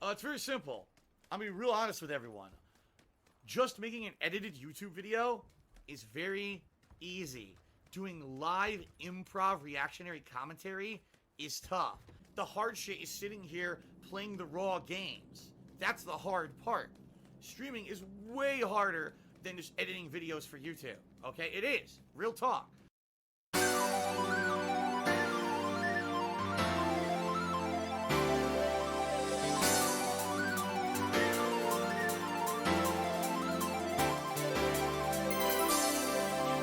It's very simple. I'm gonna be real honest with everyone. Just making an edited YouTube video is very easy. Doing live improv reactionary commentary is tough. The hard shit is sitting here playing the raw games. That's the hard part. Streaming is way harder than just editing videos for YouTube. Okay? It is. Real talk.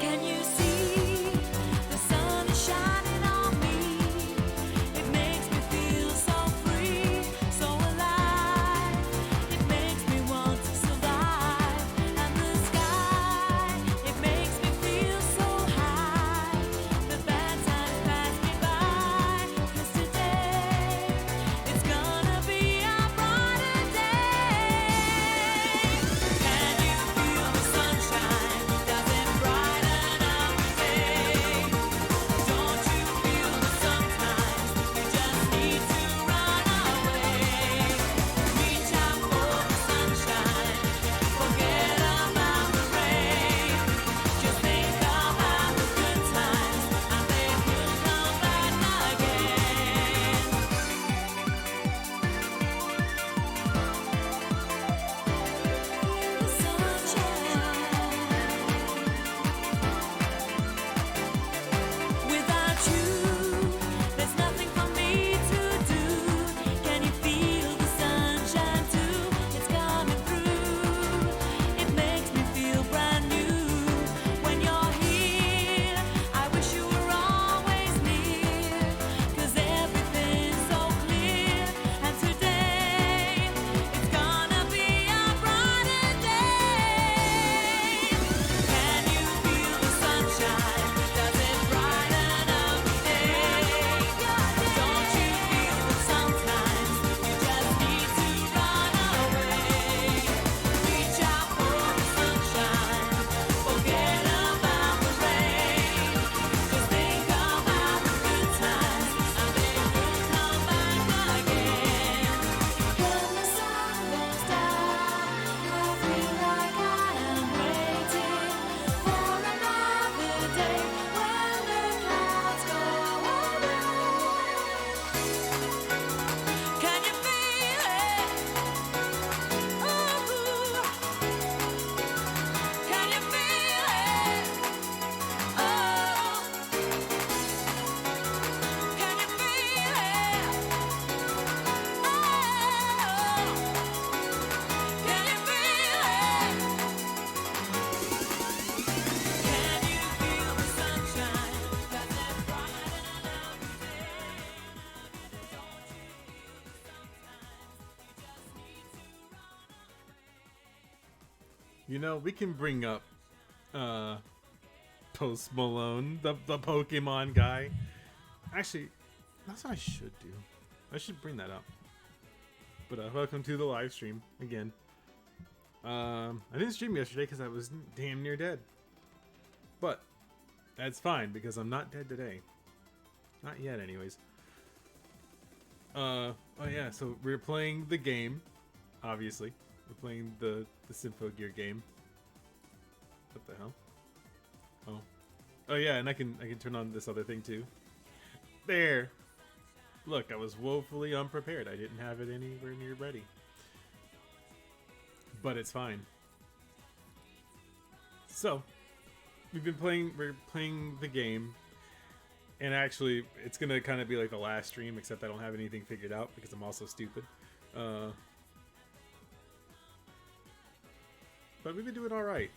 Can you see the sun is shining on me? It makes me feel so free, so alive. It makes me want to survive. And the sky, it makes me feel so high. The bad times pass me by, 'cause today it's gonna be a brighter day. Can you feel the sunshine? Does it brighten up the day? Don't you feel that sometimes you just need to run away? Reach out for the sunshine, forget about the rain. Just think about the good times, and they will come back again. The sunshine. Without you, there's nothing for me to do. Can you feel the sunshine too? It's coming through. It makes me feel brand new. When you're here, I wish you were always near. 'Cause everything's so clear. And today, it's gonna be a brighter day. Can you feel the sunshine? Does it brighten up the day? Don't you feel that sometimes you just need to run away? Reach out for the sunshine, forget about the rain. Just think about the good times, and they will come back again. When the sun goes down, I feel like I am waiting for another day when the clouds go away. Can you feel it? Ooh, can you feel it? Oh, can you feel it? Oh, can you feel it? Can you feel the sunshine? Does it brighten up the day? Don't you feel that sometimes you just need to run away? You know, we can bring up Post Malone, the Pokemon guy. Actually, that's what I should do. I should bring that up. But welcome to the live stream again. I didn't stream yesterday because I was damn near dead. But that's fine because I'm not dead today. Not yet, anyways. Oh yeah, so we're playing the game. Obviously, we're playing the Symphogear game. What the hell? Oh yeah, and I can turn on this other thing too. There. Look, I was woefully unprepared. I didn't have it anywhere near ready. But it's fine. So, we're playing the game. And actually, it's gonna kind of be like the last stream, except I don't have anything figured out because I'm also stupid. But we've been doing alright.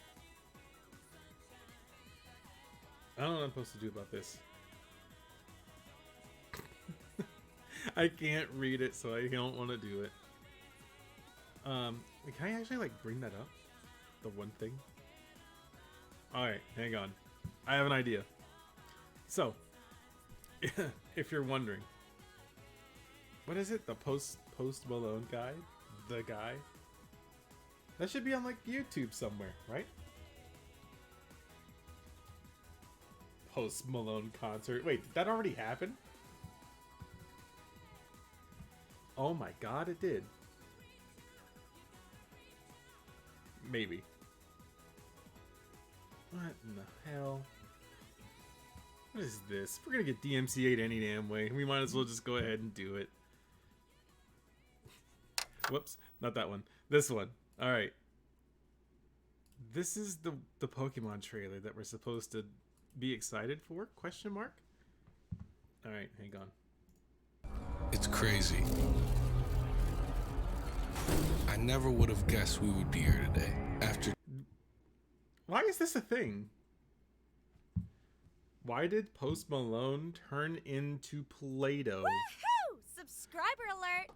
I don't know what I'm supposed to do about this. I can't read it, so I don't want to do it. Can I actually like bring that up? The one thing? Alright, hang on. I have an idea. So, if you're wondering, what is it? The Post Malone guy? The guy? That should be on like YouTube somewhere, right? Post Malone concert. Wait, did that already happen? Oh my god, it did. Maybe. What in the hell? What is this? We're gonna get DMCA'd any damn way. We might as well just go ahead and do it. Whoops, not that one. This one. Alright. This is the Pokemon trailer that we're supposed to be excited for? Question mark? Alright, hang on. It's crazy. I never would have guessed we would be here today. After Why is this a thing? Why did Post Malone turn into Play-Doh? Woohoo! Subscriber alert!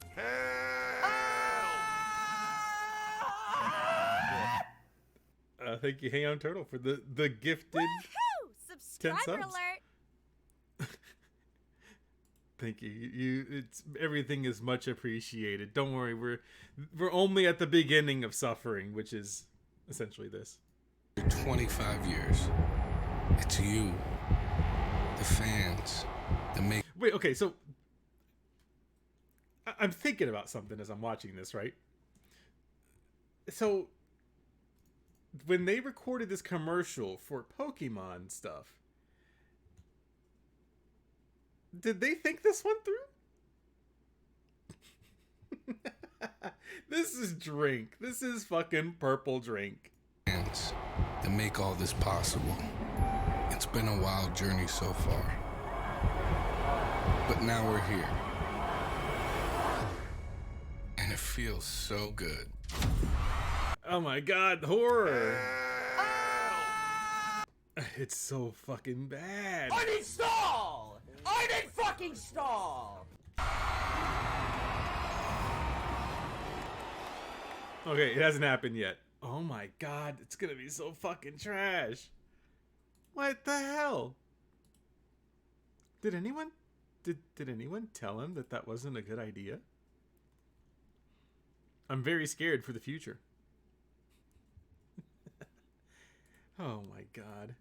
Thank you, Hang On Turtle, for the gifted. Woohoo! Subscriber subs. alert! Thank you. It's everything is much appreciated. Don't worry, we're only at the beginning of suffering, which is essentially this. 25 years, it's you, the fans, that make. Wait, okay, so I'm thinking about something as I'm watching this, right? So when they recorded this commercial for Pokemon stuff, did they think this one through? This is drink. This is fucking purple drink. Fans that make all this possible. It's been a wild journey so far, but now we're here, and it feels so good. Oh my god, horror! It's so fucking bad. I need stall! I need fucking stall! Okay, it hasn't happened yet. Oh my god, it's gonna be so fucking trash. What the hell? Did anyone tell him that that wasn't a good idea? I'm very scared for the future. Oh my god.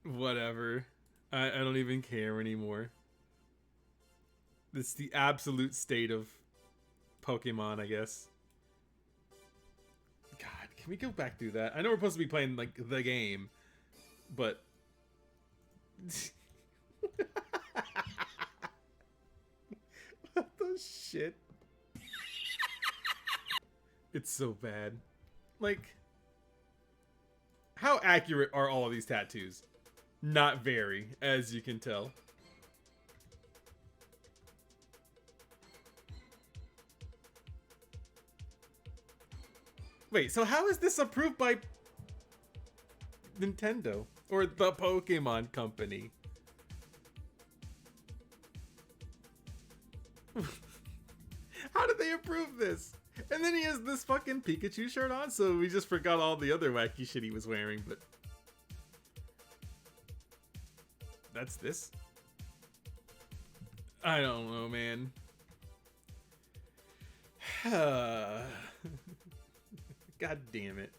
Whatever. I don't even care anymore. It's the absolute state of Pokemon, I guess. God, can we go back through that? I know we're supposed to be playing, like, the game, but... What the shit? It's so bad. Like... How accurate are all of these tattoos? Not very, as you can tell. Wait, so how is this approved by Nintendo? Or the Pokemon Company? How did they approve this? And then he has this fucking Pikachu shirt on, so we just forgot all the other wacky shit he was wearing, but... That's this? I don't know, man. God damn it.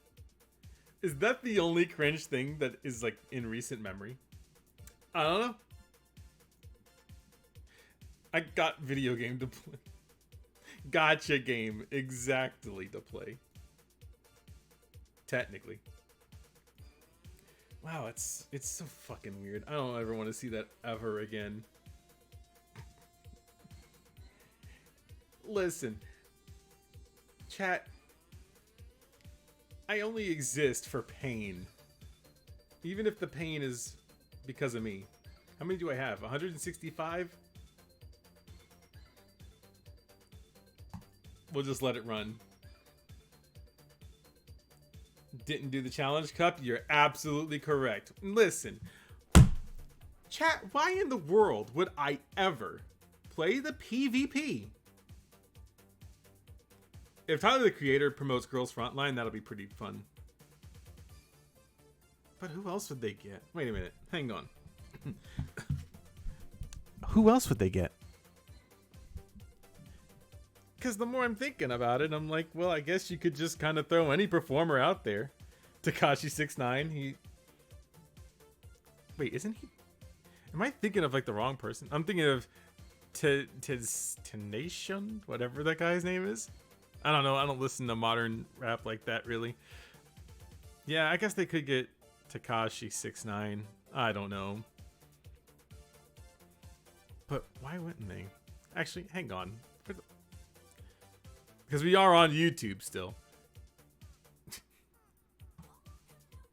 Is that the only cringe thing that is, like, in recent memory? I don't know. I got video game to play. Gotcha game exactly to play. Technically. Wow, it's so fucking weird. I don't ever want to see that ever again. Listen. Chat. I only exist for pain. Even if the pain is because of me. How many do I have? 165? We'll just let it run. Didn't do the challenge cup? You're absolutely correct. Listen. Chat, why in the world would I ever play the PvP? If Tyler the Creator promotes Girls Frontline, that'll be pretty fun. But who else would they get? Wait a minute. Hang on. Who else would they get? Because the more I'm thinking about it, I'm like, well, I guess you could just kind of throw any performer out there. Tekashi69, Wait, isn't he... Am I thinking of, like, the wrong person? I'm thinking of Tenation, whatever that guy's name is. I don't know. I don't listen to modern rap like that, really. Yeah, I guess they could get Tekashi 6ix9ine. I don't know. But why wouldn't they? Actually, hang on. Because we are on YouTube still.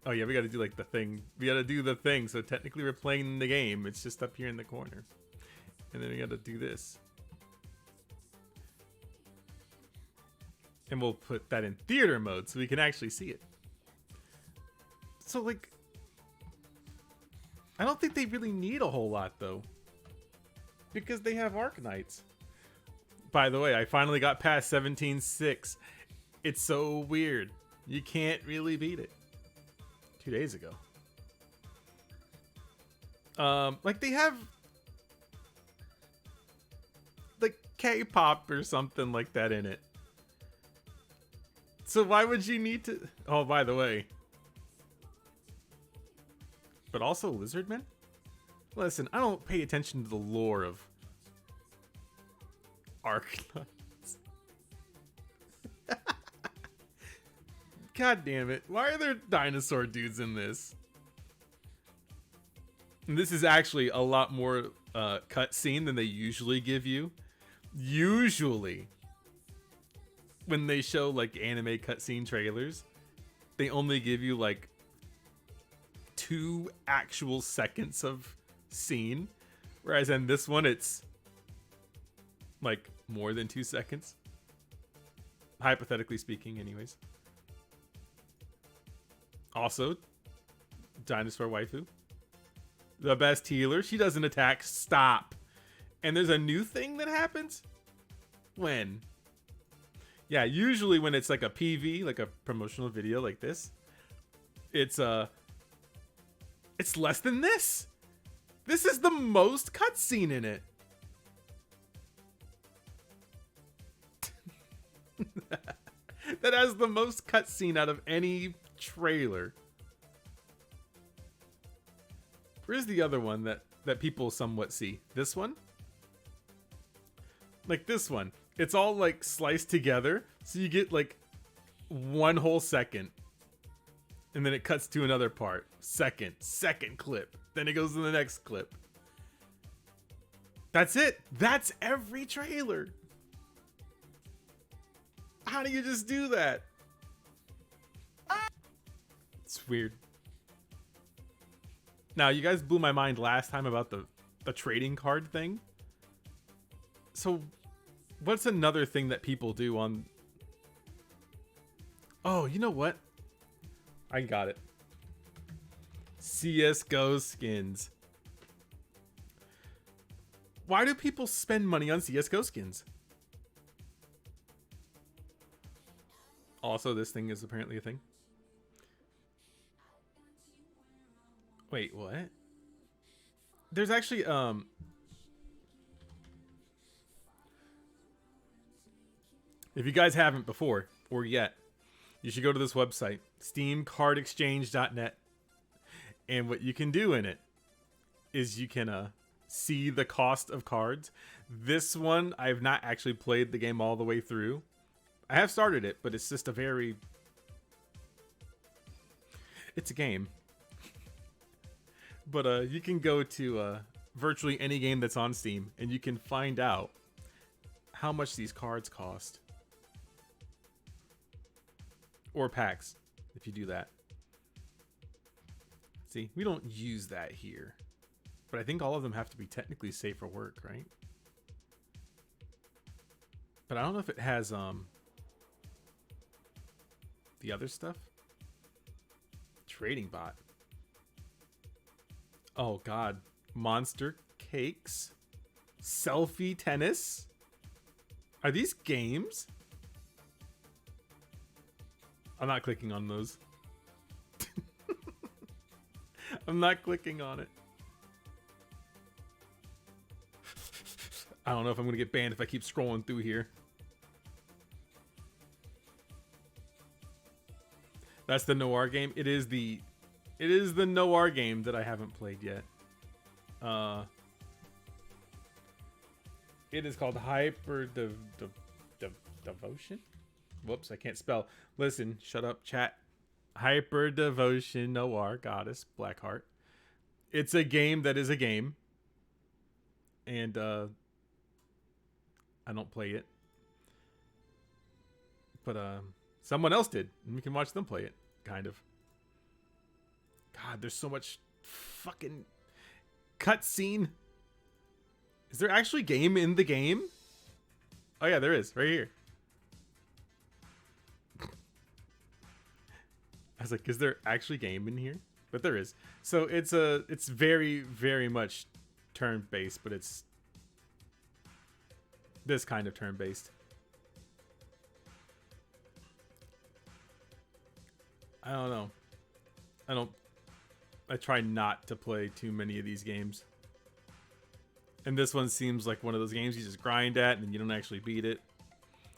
Oh yeah, we gotta do like the thing. We gotta do the thing, so technically we're playing the game. It's just up here in the corner. And then we gotta do this. And we'll put that in theater mode so we can actually see it. So like, I don't think they really need a whole lot though. Because they have Arknights. By the way, I finally got past 17.6. It's so weird. You can't really beat it. 2 days ago. Like they have like K-pop or something like that in it. So why would you need to? Oh, by the way. But also Lizardmen? Listen, I don't pay attention to the lore of Arknights. God damn it. Why are there dinosaur dudes in this? And this is actually a lot more cutscene than they usually give you. Usually, when they show like anime cutscene trailers, they only give you like 2 actual seconds of scene. Whereas in this one, it's like more than 2 seconds. Hypothetically speaking, anyways. Also, dinosaur waifu. The best healer. She doesn't attack. Stop. And there's a new thing that happens? When? Yeah, usually when it's like a PV, like a promotional video like this, it's less than this. This is the most cutscene in it. That has the most cutscene out of any trailer. Where's the other one that people somewhat see? This one? Like this one. It's all like sliced together, so you get like 1 whole second. And then it cuts to another part. Second clip. Then it goes to the next clip. That's it. That's every trailer. How do you just do that? It's weird. Now, you guys blew my mind last time about the trading card thing. So, what's another thing that people do on... Oh, you know what? I got it. CSGO skins. Why do people spend money on CSGO skins? Also, this thing is apparently a thing. Wait, what? There's actually, if you guys haven't before or yet, you should go to this website, steamcardexchange.net. And what you can do in it is you can see the cost of cards. This one, I've not actually played the game all the way through. I have started it, but it's just a very... It's a game. But you can go to virtually any game that's on Steam, and you can find out how much these cards cost. Or packs, if you do that. See, we don't use that here. But I think all of them have to be technically safe for work, right? But I don't know if it has the other stuff. Trading bot. Oh god. Monster cakes. Selfie tennis. Are these games? I'm not clicking on those. I'm not clicking on it. I don't know if I'm gonna get banned if I keep scrolling through here. That's the Noir game. It is the Noir game that I haven't played yet. It is called Hyper Devotion. Whoops, I can't spell. Listen, shut up, chat. Hyper Devotion Noir Goddess Blackheart. It's a game that is a game. And I don't play it. But someone else did, and we can watch them play it, kind of. God, there's so much fucking cutscene. Is there actually game in the game? Oh yeah, there is, right here. I was like, is there actually game in here? But there is. So it's very, very much turn-based, but it's this kind of turn-based. I don't know. I try not to play too many of these games. And this one seems like one of those games you just grind at and you don't actually beat it.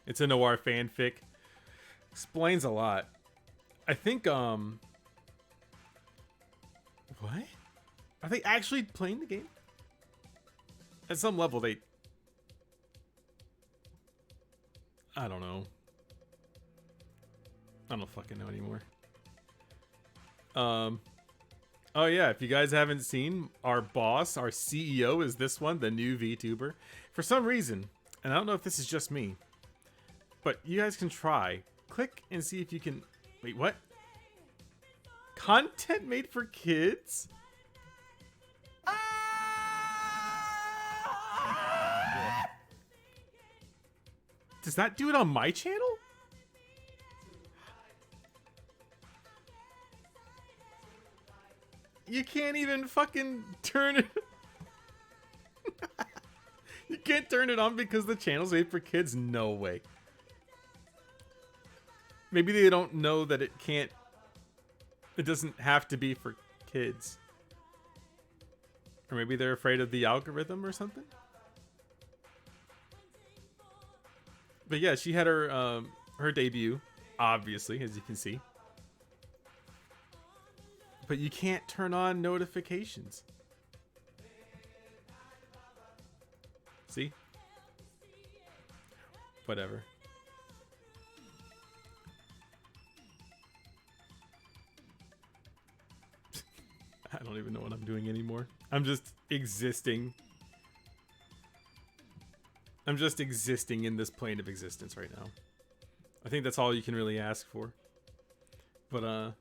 It's a noir fanfic. Explains a lot. I think, what? Are they actually playing the game? At some level, I don't know. I don't fucking know anymore. Oh yeah, if you guys haven't seen, our boss, our CEO is this one, the new VTuber. For some reason, and I don't know if this is just me, but you guys can try. Click and see if you can... Wait, what? Content made for kids? Does that do it on my channel? You can't even fucking turn it. You can't turn it on because the channel's made for kids? No way. Maybe they don't know that it can't. It doesn't have to be for kids. Or maybe they're afraid of the algorithm or something. But yeah, she had her her debut, obviously, as you can see. But you can't turn on notifications. See? Whatever. I don't even know what I'm doing anymore. I'm just existing. I'm just existing in this plane of existence right now. I think that's all you can really ask for. But,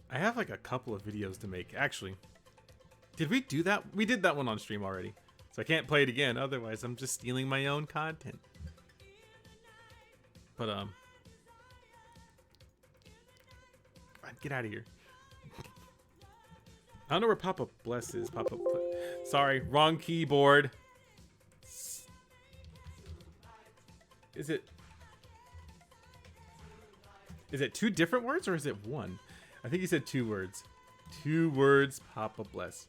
I have like a couple of videos to make. Actually, did we do that? We did that one on stream already. So I can't play it again. Otherwise, I'm just stealing my own content. But, get out of here. I don't know where Papa Bless is. Sorry, wrong keyboard. Is it two different words or is it one? I think he said 2 words. 2 words, Papa Bless.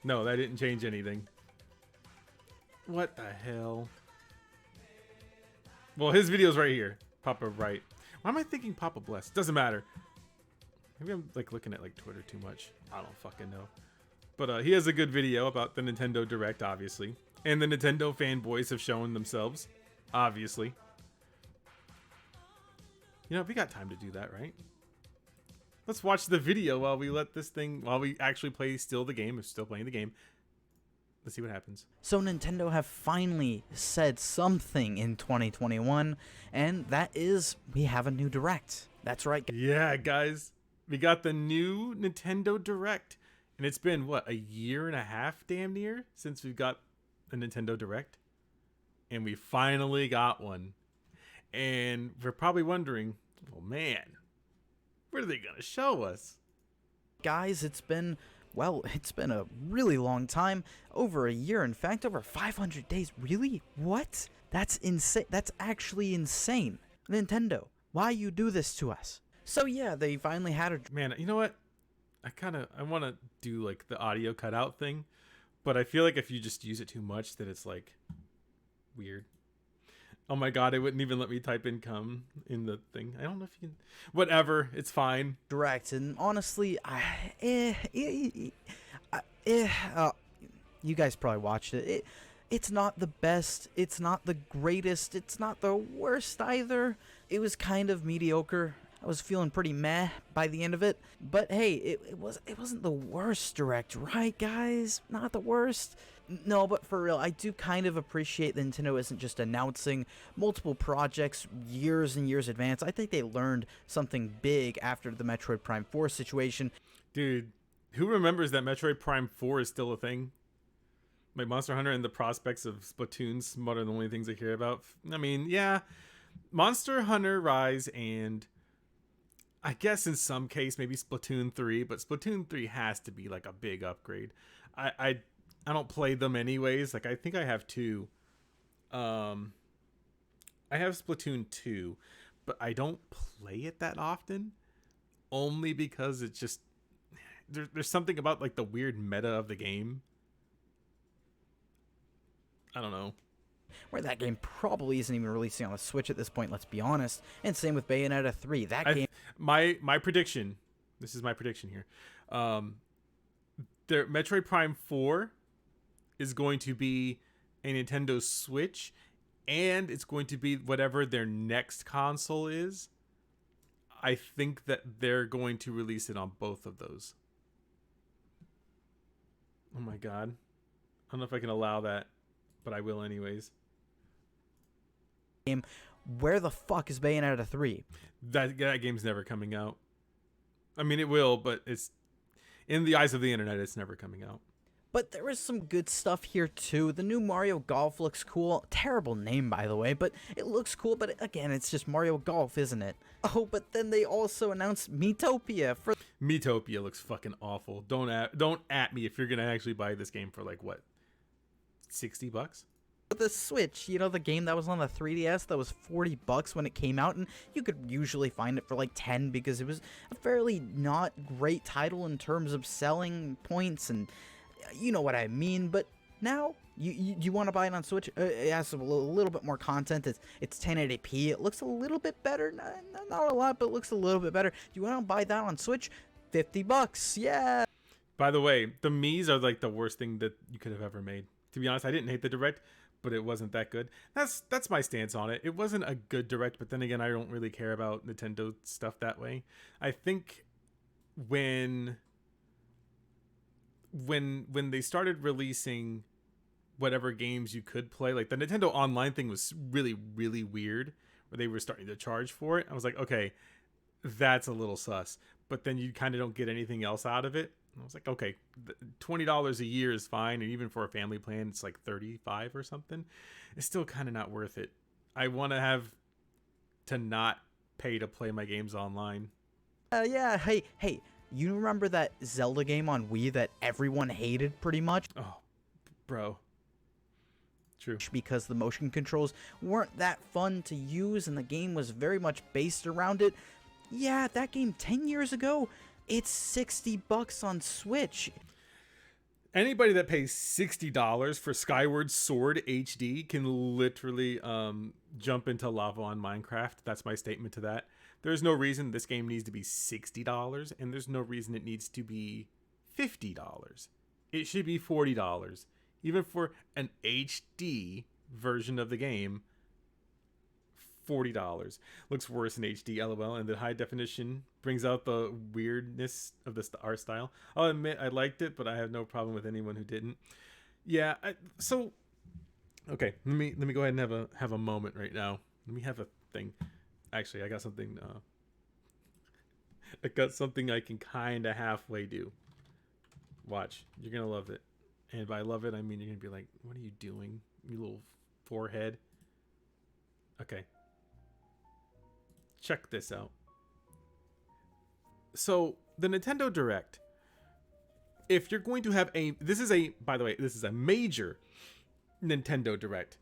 No, that didn't change anything. What the hell? Well, his video's right here. Papa right. Why am I thinking Papa Bless? Doesn't matter. Maybe I'm like looking at like Twitter too much. I don't fucking know. But he has a good video about the Nintendo Direct, obviously. And the Nintendo fanboys have shown themselves, obviously. You know, we got time to do that, right? Let's watch the video while we actually play still the game. We're still playing the game. Let's see what happens. So Nintendo have finally said something in 2021, and that is we have a new Direct. That's right. Yeah, guys. We got the new Nintendo Direct. And it's been, what, a year and a half damn near since we've got the Nintendo Direct? And we finally got one. And we're probably wondering, oh man, what are they going to show us? Guys, it's been a really long time. Over a year, in fact, over 500 days. Really? What? That's insane. That's actually insane. Nintendo, why you do this to us? So yeah, they finally had a... Man, you know what? I want to do like the audio cutout thing, but I feel like if you just use it too much that it's like weird. Oh my god, it wouldn't even let me type in "come" in the thing. I don't know if you can... Whatever, it's fine. Direct, and honestly, you guys probably watched it. It's not the best, it's not the greatest, it's not the worst either. It was kind of mediocre. I was feeling pretty meh by the end of it. But hey, it wasn't the worst direct, right guys? Not the worst. No, but for real, I do kind of appreciate that Nintendo isn't just announcing multiple projects years and years in advance. I think they learned something big after the Metroid Prime 4 situation. Dude, who remembers that Metroid Prime 4 is still a thing? Like Monster Hunter and the prospects of Splatoon's what are the only things I hear about. I mean, yeah, Monster Hunter Rise and I guess in some case maybe Splatoon 3, but Splatoon 3 has to be like a big upgrade. I don't play them anyways. Like I think I have two. I have Splatoon 2, but I don't play it that often only because it's just there's something about like the weird meta of the game. I don't know. Where that game probably isn't even releasing on the Switch at this point, let's be honest. And same with Bayonetta 3. That game... My prediction, this is my prediction here. Their Metroid Prime 4 is going to be a Nintendo Switch, and it's going to be whatever their next console is. I think that they're going to release it on both of those. Oh my god. I don't know if I can allow that, but I will anyways. Where the fuck is Bayonetta 3? That game's never coming out. I mean, it will, but it's in the eyes of the internet, it's never coming out. But there is some good stuff here too. The new Mario Golf looks cool. Terrible name, by the way, but it looks cool. But again, it's just Mario Golf, isn't it? Oh, but then they also announced Miitopia for... Miitopia looks fucking awful. Don't at me if you're gonna actually buy this game for like what, $60? the Switch. You know, the game that was on the 3DS that was $40 when it came out, and you could usually find it for like 10 because it was a fairly not great title in terms of selling points, and you know what I mean. But now you want to buy it on Switch. It has a little bit more content. It's 1080p. It looks a little bit better. Not a lot, but it looks a little bit better. You want to buy that on Switch? $50. Yeah. By the way, the Miis are like the worst thing that you could have ever made. To be honest, I didn't hate the Direct, but it wasn't that good. That's my stance on it. It wasn't a good Direct, but then again, I don't really care about Nintendo stuff that way. I think when they started releasing whatever games you could play, like the Nintendo Online thing was really, really weird, where they were starting to charge for it. I was like, okay, that's a little sus. But then you kind of don't get anything else out of it. I was like, okay, $20 a year is fine, and even for a family plan, it's like $35 or something. It's still kind of not worth it. I want to have to not pay to play my games online. Yeah. Hey, you remember that Zelda game on Wii that everyone hated pretty much? Oh, bro. True. Because the motion controls weren't that fun to use, and the game was very much based around it. Yeah, that game 10 years ago, it's $60 on Switch. Anybody that pays $60 for Skyward Sword HD can literally jump into lava on Minecraft. That's my statement to that. There's no reason this game needs to be $60, and there's no reason it needs to be $50. It should be $40. Even for an HD version of the game, $40. Looks worse in HD, lol, and the high definition brings out the weirdness of the art style. I'll admit I liked it, but I have no problem with anyone who didn't. Yeah, so okay, let me go ahead and have a moment right now. Let me have a thing. Actually, I got something I can kind of halfway do. Watch, you're gonna love it. And by love it, I mean you're gonna be like, what are you doing, you little forehead? Okay. Check this out. So, the Nintendo Direct, if you're going to have by the way, this is a major Nintendo Direct.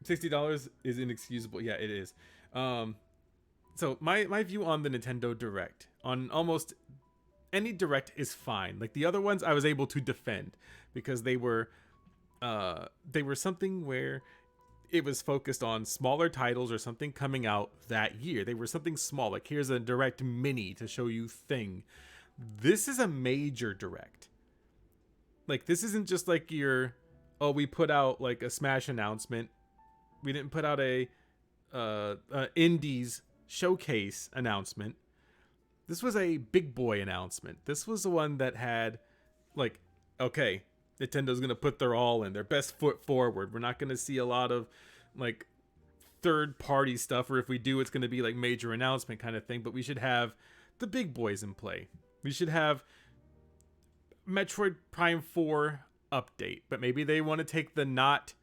$60 is inexcusable. Yeah, it is. So my view on the Nintendo Direct, on almost any Direct, is fine. Like the other ones I was able to defend because they were something where it was focused on smaller titles or something coming out that year. They were something small, like here's a Direct Mini to show you thing. This is a major Direct. Like, this isn't just like your, oh, we put out like a Smash announcement. We didn't put out a Indies showcase announcement. This was a big boy announcement. This was the one that had, like, okay, Nintendo's gonna put their all in, their best foot forward. We're not gonna see a lot of like third party stuff, or if we do, it's gonna be like major announcement kind of thing. But we should have the big boys in play. We should have Metroid Prime 4 update, but maybe they want to take the not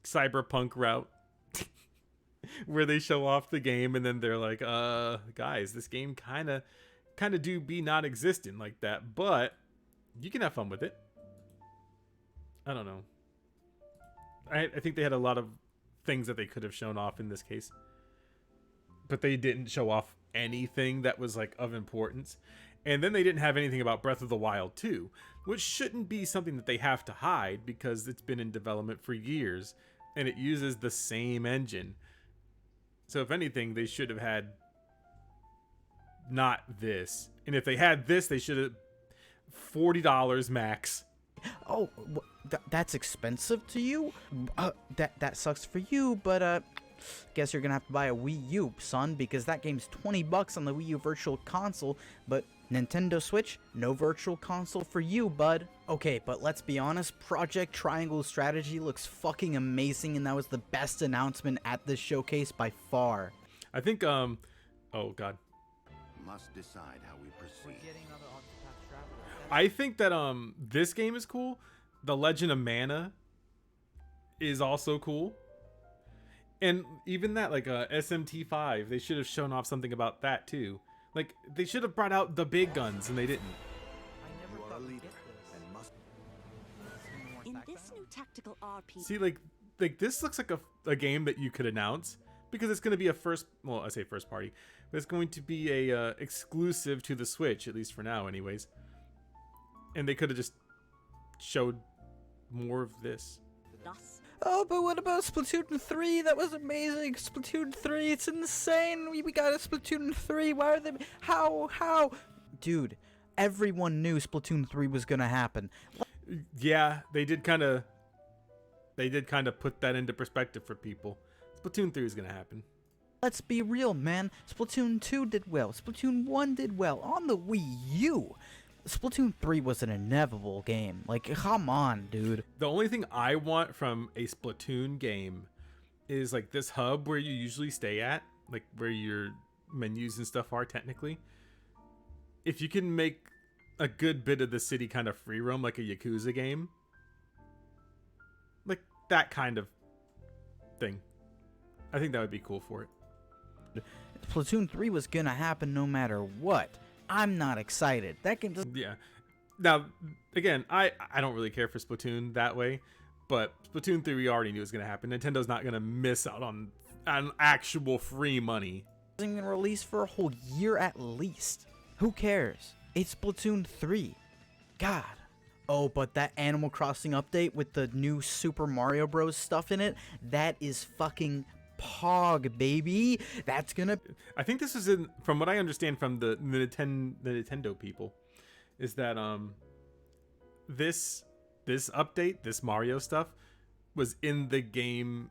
cyberpunk route where they show off the game and then they're like, guys, this game kind of do be not existent like that, but you can have fun with it. I don't know. I think they had a lot of things that they could have shown off in this case, but they didn't show off anything that was like of importance. And then they didn't have anything about Breath of the Wild 2, which shouldn't be something that they have to hide because it's been in development for years and it uses the same engine. So if anything, they should have had not this. And if they had this, they should have $40 max. Oh, that's expensive to you? That sucks for you, but guess you're gonna have to buy a Wii U, son, because that game's $20 on the Wii U Virtual Console, but Nintendo Switch, no Virtual Console for you, bud. Okay, but let's be honest, Project Triangle Strategy looks fucking amazing, and that was the best announcement at this showcase by far. I think, oh god. Must decide how we proceed. I think that, this game is cool. The Legend of Mana is also cool. And even that, like, SMT5, they should have shown off something about that, too. Like, they should have brought out the big guns, and they didn't. You are a leader and must. In this new tactical RPG, See, like this looks like a game that you could announce, because it's going to be a I say first party, but it's going to be a exclusive to the Switch, at least for now, anyways. And they could have just showed more of this. thus Oh, but what about Splatoon 3? That was amazing. Splatoon 3, it's insane. We got a Splatoon 3. Why are they... How? Dude, everyone knew Splatoon 3 was gonna happen. Yeah, they did kind of put that into perspective for people. Splatoon 3 is going to happen. Let's be real, man. Splatoon 2 did well. Splatoon 1 did well. On the Wii U. Splatoon 3 was an inevitable game. Like, come on, dude. The only thing I want from a Splatoon game is like this hub where you usually stay at, like where your menus and stuff are technically. If you can make a good bit of the city kind of free roam like a Yakuza game, like that kind of thing, I think that would be cool for it. Splatoon 3 was gonna happen no matter what. I'm not excited. That game doesn't... Yeah. Now, again, I don't really care for Splatoon that way, but Splatoon 3 we already knew was going to happen. Nintendo's not going to miss out on actual free money. Isn't gonna release for a whole year at least. Who cares? It's Splatoon 3. God. Oh, but that Animal Crossing update with the new Super Mario Bros. Stuff in it, that is fucking Pog, baby. That's gonna... I think this is from what I understand from the Nintendo people, is that this update, this Mario stuff, was in the game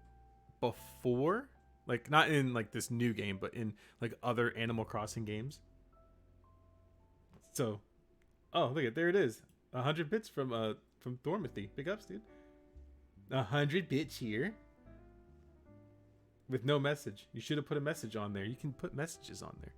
before, like not in like this new game, but in like other Animal Crossing games. So, oh look at, there it is, 100 bits from Dorothy. Big ups, dude. 100 bits here. With no message. You should have put a message on there. You can put messages on there.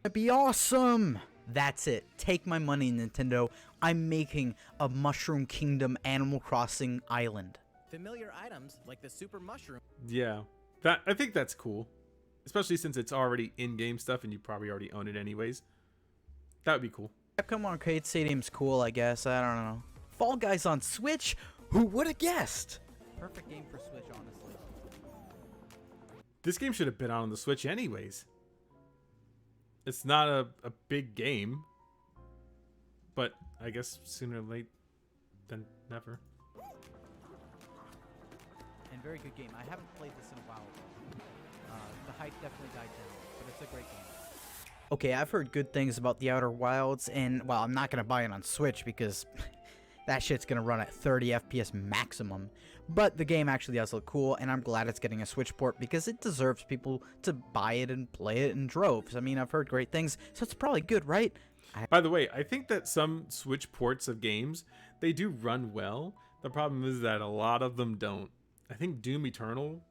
That'd be awesome. That's it. Take my money, Nintendo. I'm making a Mushroom Kingdom Animal Crossing island. Familiar items like the super mushroom. Yeah. I think that's cool. Especially since it's already in-game stuff and you probably already own it anyways. That would be cool. Capcom Arcade Stadium's cool, I guess. I don't know. Fall Guys on Switch? Who would have guessed? Perfect game for Switch, honestly. This game should have been out on the Switch anyways. It's not a big game, but I guess sooner or late than never. And very good game. I haven't played this in a while. The hype definitely died down, but it's a great game. Okay, I've heard good things about the Outer Wilds, and well, I'm not gonna buy it on Switch because that shit's gonna run at 30 FPS maximum. But the game actually does look cool, and I'm glad it's getting a Switch port because it deserves people to buy it and play it in droves. I mean, I've heard great things, so it's probably good, right? By the way, I think that some Switch ports of games, they do run well. The problem is that a lot of them don't. I think Doom Eternal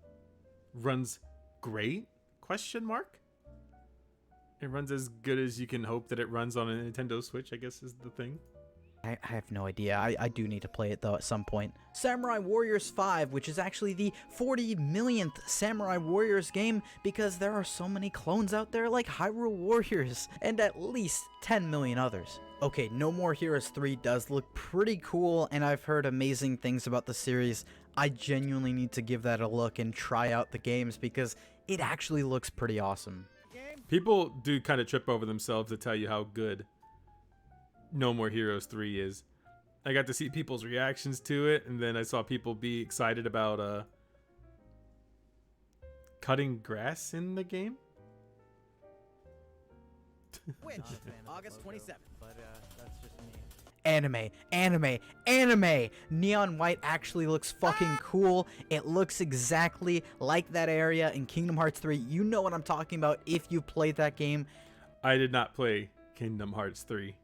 runs great? Question mark? It runs as good as you can hope that it runs on a Nintendo Switch, I guess is the thing. I have no idea. I do need to play it though at some point. Samurai Warriors 5, which is actually the 40 millionth Samurai Warriors game because there are so many clones out there like Hyrule Warriors and at least 10 million others. Okay, No More Heroes 3 does look pretty cool, and I've heard amazing things about the series. I genuinely need to give that a look and try out the games because it actually looks pretty awesome. People do kind of trip over themselves to tell you how good No More Heroes 3 is. I got to see people's reactions to it, and then I saw people be excited about cutting grass in the game. Which, August 27th. But that's just me. Anime. Neon White actually looks fucking cool. It looks exactly like that area in Kingdom Hearts 3. You know what I'm talking about if you played that game. I did not play Kingdom Hearts 3.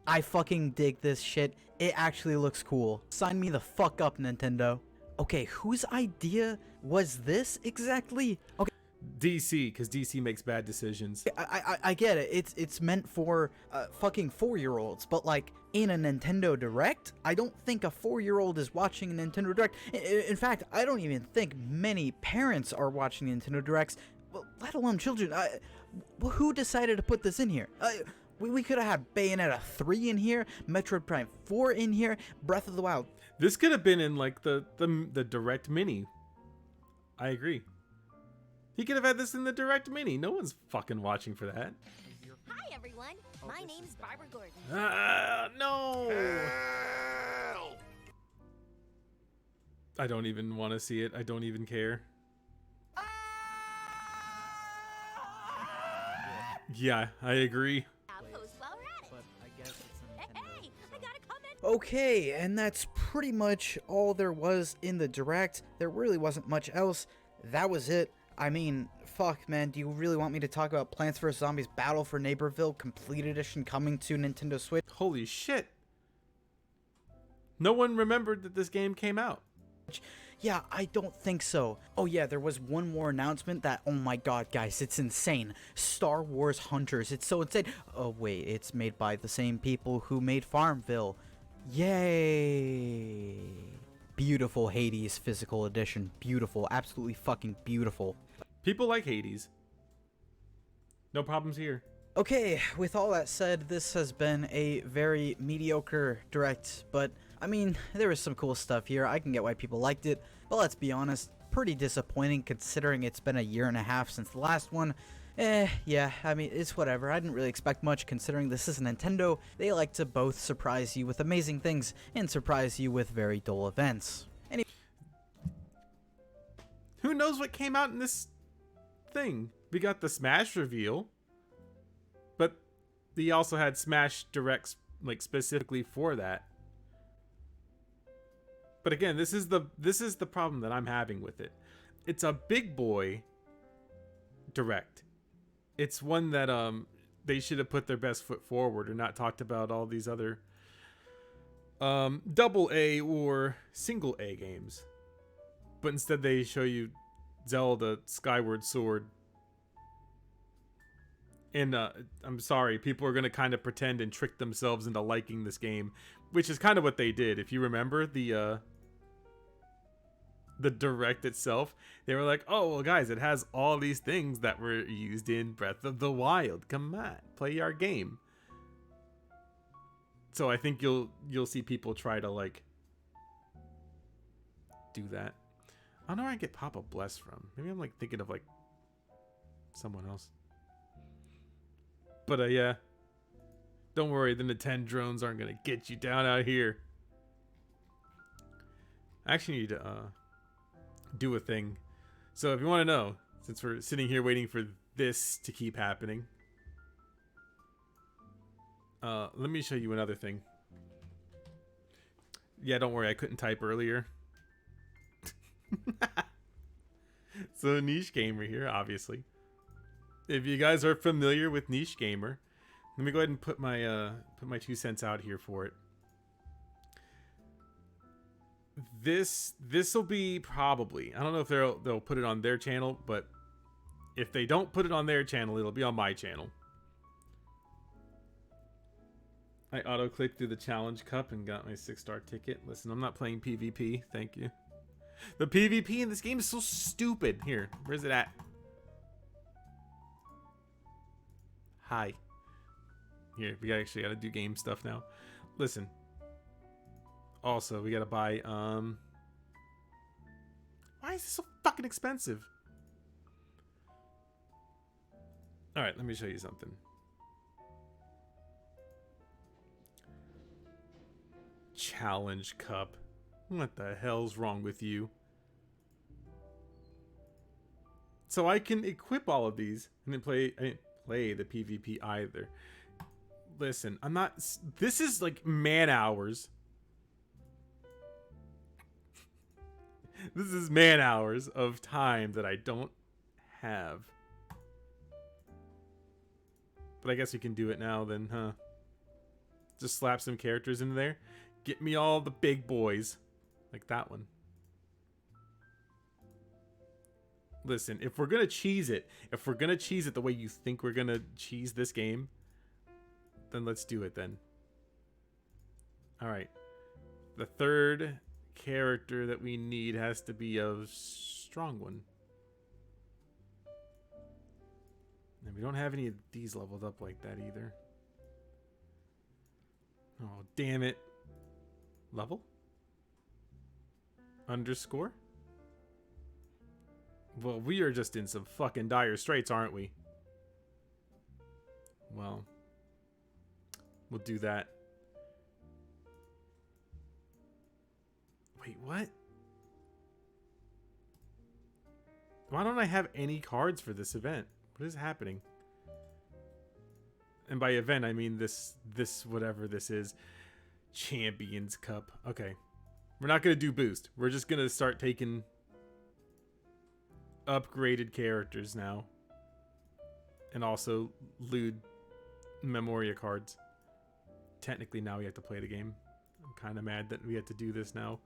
I fucking dig this shit. It actually looks cool. Sign me the fuck up, Nintendo. Okay, whose idea was this exactly? Okay, DC, because DC makes bad decisions. I get it. It's meant for fucking 4-year-olds, but like in a Nintendo Direct, I don't think a 4-year-old is watching a Nintendo Direct. In fact, I don't even think many parents are watching Nintendo Directs, well, let alone children. Who decided to put this in here? We could have had Bayonetta 3 in here, Metroid Prime 4 in here, Breath of the Wild. This could have been in like the Direct Mini. I agree. He could have had this in the Direct Mini. No one's fucking watching for that. Hi everyone, my name's Barbara Gordon. No. I don't even want to see it. I don't even care. Yeah, I agree. Outpost while we're at it. But I guess it's a Hey, I got a comment. Okay, and that's pretty much all there was in the Direct. There really wasn't much else. That was it. I mean, fuck, man, do you really want me to talk about Plants vs. Zombies Battle for Neighborville Complete Edition coming to Nintendo Switch? Holy shit. No one remembered that this game came out. Yeah, I don't think so. Oh yeah, there was one more announcement that, oh my god, guys, it's insane. Star Wars Hunters, it's so insane. Oh wait, it's made by the same people who made Farmville. Yay. Beautiful Hades physical edition. Beautiful, absolutely fucking beautiful. People like Hades. No problems here. Okay, with all that said, this has been a very mediocre Direct, but I mean, there was some cool stuff here. I can get why people liked it, but let's be honest, pretty disappointing considering it's been a year and a half since the last one. Yeah, I mean, it's whatever. I didn't really expect much considering this is Nintendo. They like to both surprise you with amazing things and surprise you with very dull events. Who knows what came out in this thing? We got the Smash reveal, but they also had Smash Directs like specifically for that. But again, this is the problem that I'm having with it. It's a big boy Direct. It's one that they should have put their best foot forward or not talked about all these other double A or single A games. But instead they show you Zelda Skyward Sword. And I'm sorry, people are going to kind of pretend and trick themselves into liking this game, which is kind of what they did. If you remember the Direct itself, they were like, oh, well, guys, it has all these things that were used in Breath of the Wild. Come on, play our game. So I think you'll see people try to, like, do that. I don't know where I get Papa Bless from. Maybe I'm, like, thinking of, like, someone else. But, yeah. Don't worry, the Nintendo drones aren't going to get you down out here. I actually need to, do a thing. So if you want to know, since we're sitting here waiting for this to keep happening, Let me show you another thing. Yeah, don't worry, I couldn't type earlier. So Niche Gamer here, obviously. If you guys are familiar with Niche Gamer, let me go ahead and put my 2 cents out here for it. This will be probably, I don't know if they'll put it on their channel, but if they don't put it on their channel, it'll be on my channel. I auto-clicked through the challenge cup and got my 6-star ticket. Listen, I'm not playing PvP. Thank you. The PvP in this game is so stupid. Here, where's it at? Hi. Here, we actually gotta do game stuff now. Listen. Also, we gotta buy, why is this so fucking expensive? Alright, let me show you something. Challenge cup. What the hell's wrong with you? So I can equip all of these and then I didn't play the PvP either. Listen, I'm not, this is like man hours. This is man hours of time that I don't have. But I guess we can do it now then, huh? Just slap some characters in there. Get me all the big boys. Like that one. Listen, if we're gonna cheese it, the way you think we're gonna cheese this game, then let's do it then. Alright. The third character that we need has to be a strong one. And we don't have any of these leveled up like that either. Oh, damn it. Level? Underscore? Well, we are just in some fucking dire straits, aren't we? Well, we'll do that. Wait, what? Why don't I have any cards for this event? What is happening? And by event, I mean this whatever this is. Champions Cup. Okay. We're not going to do boost. We're just going to start taking upgraded characters now. And also lewd Memoria cards. Technically now we have to play the game. I'm kind of mad that we have to do this now.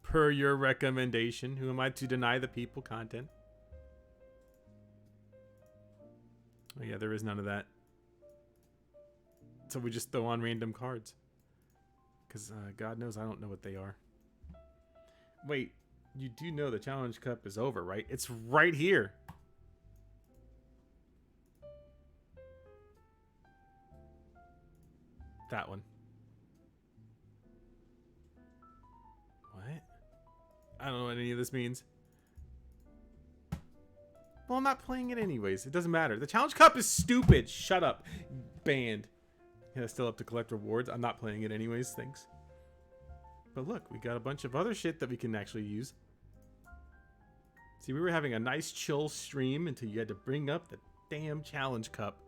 Per your recommendation. Who am I to deny the people content? Oh yeah, there is none of that. So we just throw on random cards. Because God knows I don't know what they are. Wait, you do know the Challenge Cup is over, right? It's right here. That one. What? I don't know what any of this means. Well, I'm not playing it anyways. It doesn't matter. The Challenge Cup is stupid. Shut up. Banned. Yeah, still up to collect rewards. I'm not playing it anyways. Thanks. But look, we got a bunch of other shit that we can actually use. See, we were having a nice chill stream until you had to bring up the damn Challenge Cup.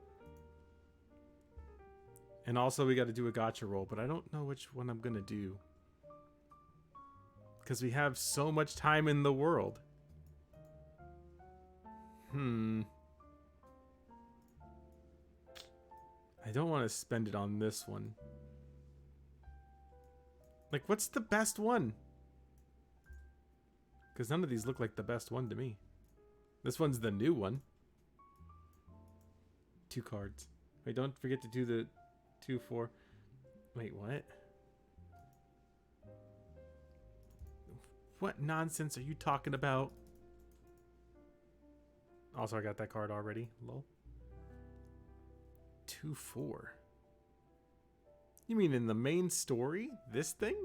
And also we got to do a gacha roll, but I don't know which one I'm going to do. Because we have so much time in the world. I don't want to spend it on this one. Like, what's the best one? Because none of these look like the best one to me. This one's the new one. 2 cards. Wait, don't forget to do the 2-4. Wait, what? What nonsense are you talking about? Also, I got that card already. Lol. 2-4. You mean in the main story? This thing?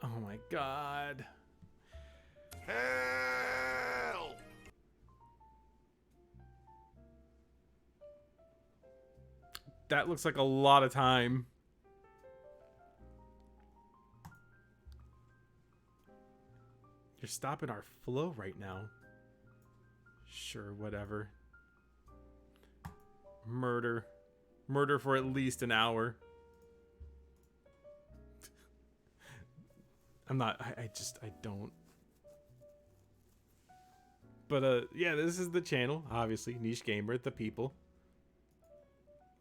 Oh my god. Hell! That looks like a lot of time. You're stopping our flow right now. Sure, whatever. Murder. Murder for at least an hour. I'm not, I don't. But, yeah, this is the channel, obviously. Niche Gamer, the people.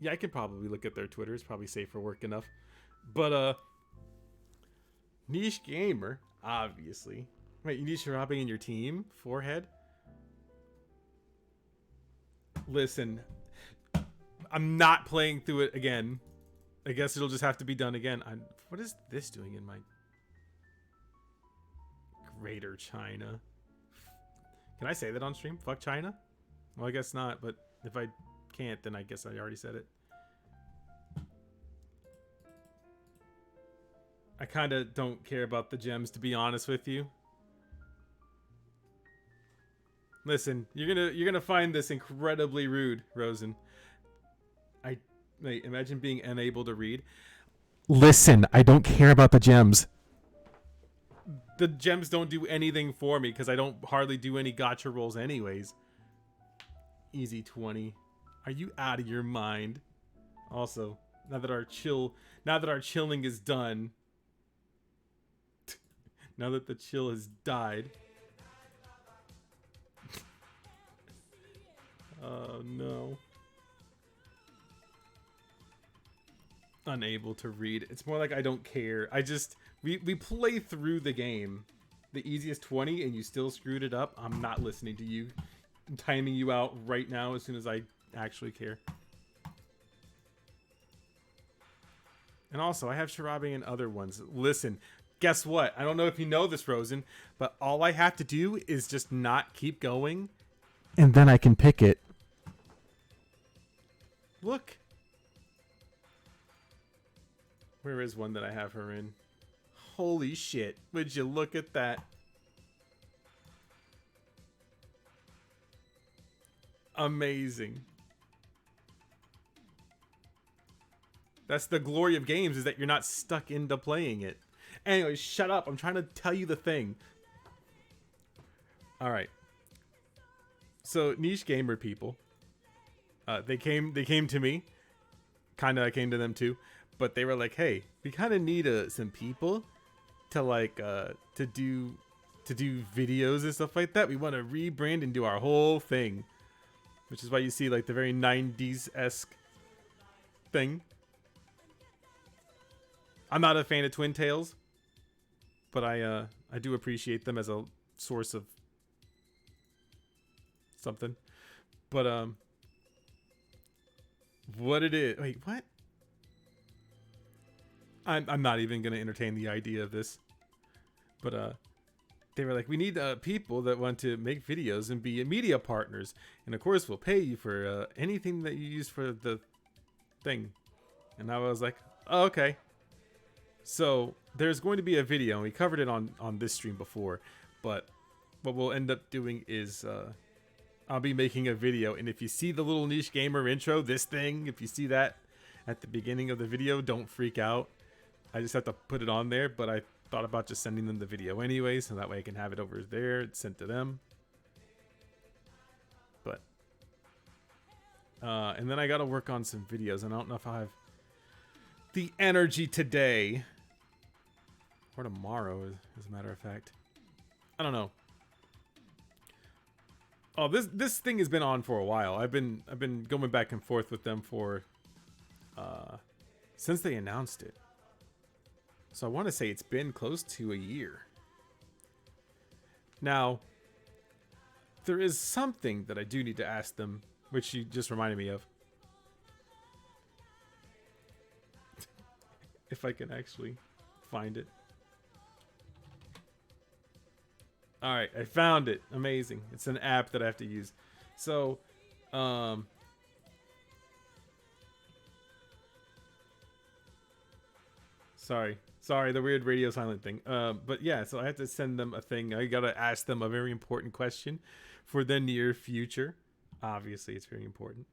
Yeah, I could probably look at their Twitter. It's probably safe for work enough. But, Niche Gamer, obviously. Wait, you need Shirabe in your team? Forehead? Listen, I'm not playing through it again. I guess it'll just have to be done again. What is this doing in my... Greater China? Can I say that on stream? Fuck China? Well, I guess not, but if I can't, then I guess I already said it. I kind of don't care about the gems, to be honest with you. Listen, you're gonna find this incredibly rude, Rosen. Wait, imagine being unable to read. Listen, I don't care about the gems. The gems don't do anything for me because I don't hardly do any gacha rolls anyways. Easy 20. Are you out of your mind? Also, now that our chilling is done. Now that the chill has died. Oh no. Unable to read. It's more like I don't care. We play through the game. The easiest 20 and you still screwed it up. I'm not listening to you. I'm timing you out right now as soon as I actually care. And also, I have Shirabe and other ones. Listen, guess what? I don't know if you know this, Rosen, but all I have to do is just not keep going. And then I can pick it. Look. Where is one that I have her in? Holy shit. Would you look at that? Amazing. That's the glory of games, is that you're not stuck into playing it. Anyway, shut up. I'm trying to tell you the thing. Alright. So, Niche Gamer people. They came to me. Kinda, I came to them too. But they were like, hey, we kind of need some people to like to do videos and stuff like that. We want to rebrand and do our whole thing, which is why you see like the very 90s-esque thing. I'm not a fan of Twin Tails, but I do appreciate them as a source of something. But what it is? Wait, what? I'm not even going to entertain the idea of this. But they were like, we need people that want to make videos and be media partners. And of course, we'll pay you for anything that you use for the thing. And I was like, oh, okay. So there's going to be a video. And we covered it on this stream before. But what we'll end up doing is I'll be making a video. And if you see the little Niche Gamer intro, this thing, if you see that at the beginning of the video, don't freak out. I just have to put it on there, but I thought about just sending them the video anyway, so that way I can have it over there, it's sent to them. But, and then I gotta work on some videos, and I don't know if I have the energy today, or tomorrow, as a matter of fact. I don't know. Oh, this thing has been on for a while. I've been going back and forth with them for, since they announced it. So I want to say it's been close to a year. Now, there is something that I do need to ask them, which you just reminded me of. If I can actually find it. Alright, I found it. Amazing. It's an app that I have to use. So, Sorry, the weird radio silent thing. But yeah, so I have to send them a thing. I gotta ask them a very important question for the near future. Obviously, it's very important.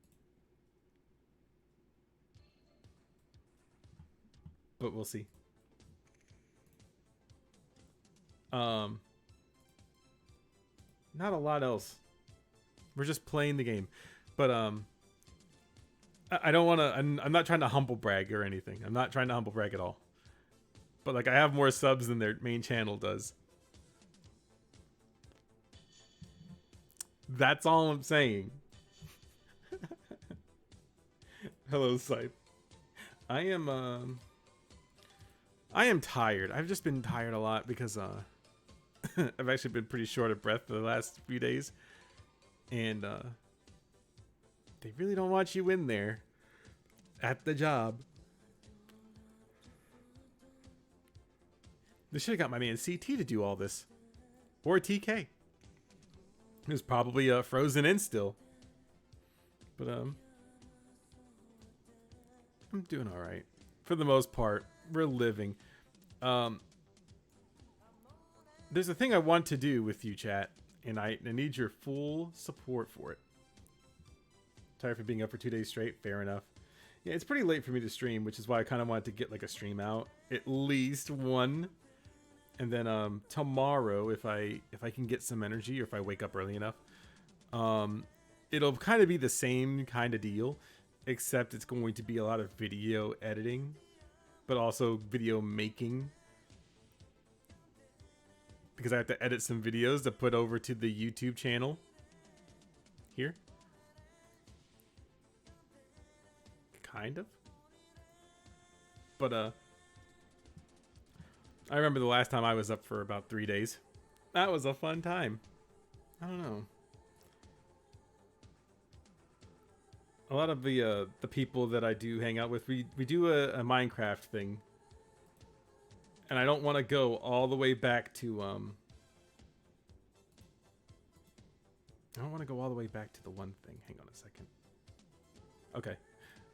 But we'll see. Not a lot else. We're just playing the game. But I don't want to. I'm not trying to humble brag or anything. I'm not trying to humble brag at all. But like, I have more subs than their main channel does. That's all I'm saying. Hello, Scythe. I am tired. I've just been tired a lot because I've actually been pretty short of breath for the last few days. And they really don't want you in there at the job. They should have got my man CT to do all this. Or TK. Who's probably frozen in still. But I'm doing all right. For the most part, we're living. There's a thing I want to do with you, chat, and I need your full support for it. Tired for being up for 2 days straight? Fair enough. Yeah, it's pretty late for me to stream, which is why I kind of wanted to get like a stream out. At least one. And then tomorrow, if I can get some energy, or if I wake up early enough, it'll kind of be the same kind of deal, except it's going to be a lot of video editing, but also video making, because I have to edit some videos to put over to the YouTube channel here. Kind of. But I remember the last time I was up for about 3 days. That was a fun time. I don't know. A lot of the people that I do hang out with, we do a Minecraft thing. And I don't want to go all the way back to I don't want to go all the way back to the one thing. Hang on a second. Okay.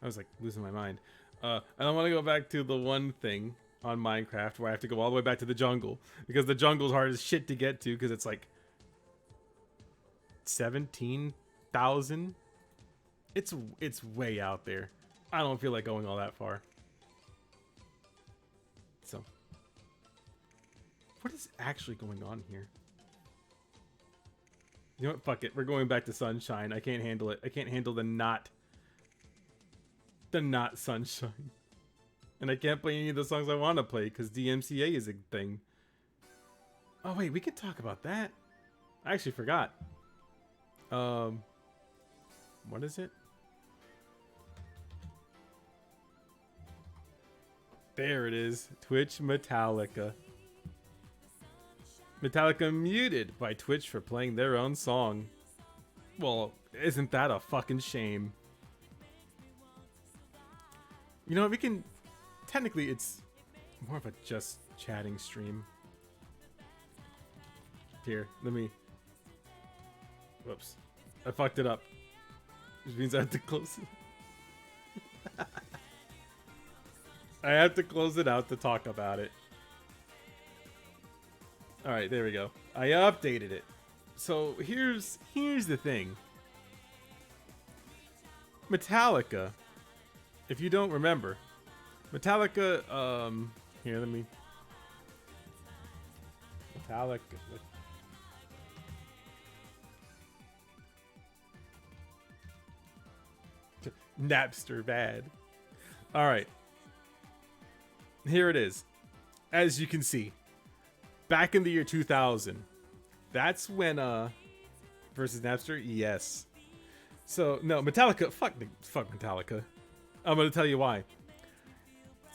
I was like losing my mind. I don't want to go back to the one thing on Minecraft where I have to go all the way back to the jungle, because the jungle's hard as shit to get to, because it's like 17,000. It's way out there. I don't feel like going all that far. So, what is actually going on here? You know what? Fuck it. We're going back to Sunshine. I can't handle it. I can't handle the not Sunshine. And I can't play any of the songs I want to play because DMCA is a thing. Oh wait, we could talk about that. I actually forgot. What is it? There it is. Twitch Metallica. Metallica muted by Twitch for playing their own song. Well, isn't that a fucking shame? You know, we can... Technically, it's more of a just chatting stream. Here, let me... Whoops. I fucked it up. Which means I have to close it. I have to close it out to talk about it. Alright, there we go. I updated it. So, here's the thing. Metallica, if you don't remember... Metallica, here, let me... Metallica... Napster bad. Alright. Here it is. As you can see. Back in the year 2000. That's when, versus Napster? Yes. So, no, Metallica... Fuck Metallica. I'm gonna tell you why.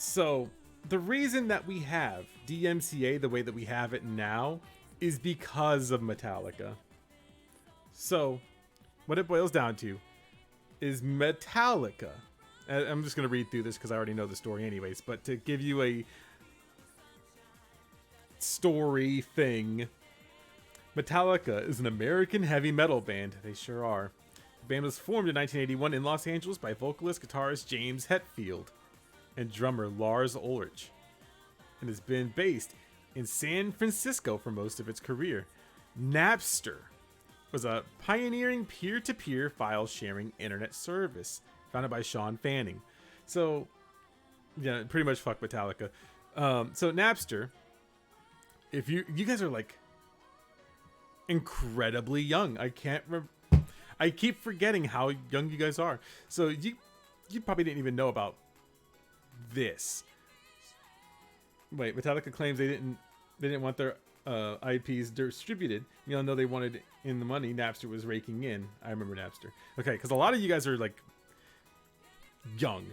So, the reason that we have DMCA the way that we have it now is because of Metallica. So, what it boils down to is Metallica. I'm just going to read through this because I already know the story anyways, but to give you a story thing, Metallica is an American heavy metal band. They sure are. The band was formed in 1981 in Los Angeles by vocalist guitarist James Hetfield and drummer Lars Ulrich, and has been based in San Francisco for most of its career. Napster was a pioneering peer-to-peer file-sharing internet service founded by Sean Fanning. So, yeah, pretty much fuck Metallica. So Napster, if you guys are like incredibly young. I keep forgetting how young you guys are. So you probably didn't even know about this. Wait, Metallica claims they didn't want their IPs distributed. You know they wanted in the money Napster was raking in. I remember Napster. Okay, because a lot of you guys are like young.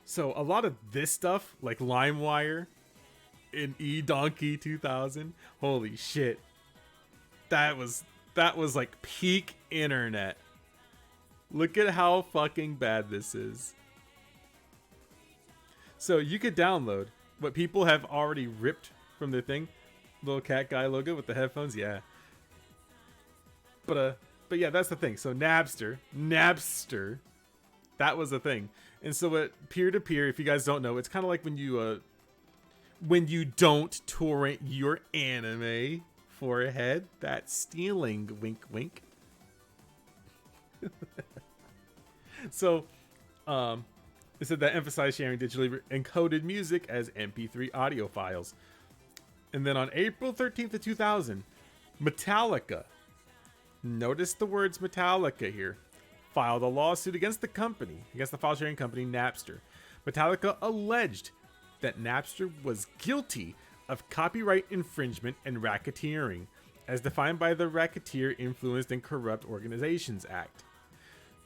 So a lot of this stuff, like LimeWire and eDonkey 2000, holy shit. That was like peak internet. Look at how fucking bad this is. So you could download what people have already ripped from their thing. Little cat guy logo with the headphones, yeah. But yeah, that's the thing. So Napster, that was the thing. And so what peer-to-peer, if you guys don't know, it's kind of like when you don't torrent your anime for a head. That's stealing, wink wink. So it said that emphasized sharing digitally encoded music as MP3 audio files. And then on April 13th of 2000, Metallica, notice the words Metallica here, filed a lawsuit against the file sharing company Napster. Metallica alleged that Napster was guilty of copyright infringement and racketeering, as defined by the Racketeer Influenced and Corrupt Organizations Act.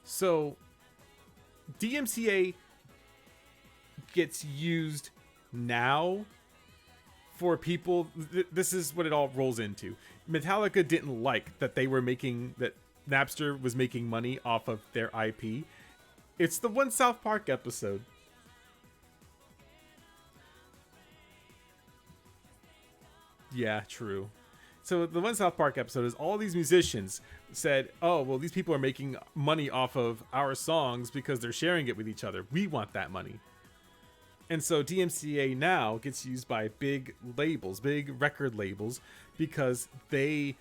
So, DMCA gets used now for people. This is what it all rolls into. Metallica didn't like that that Napster was making money off of their IP. It's the one South Park episode. Yeah, true. So the one South Park episode is all these musicians said, oh, well, these people are making money off of our songs because they're sharing it with each other. We want that money. And so DMCA now gets used by big labels, big record labels, because they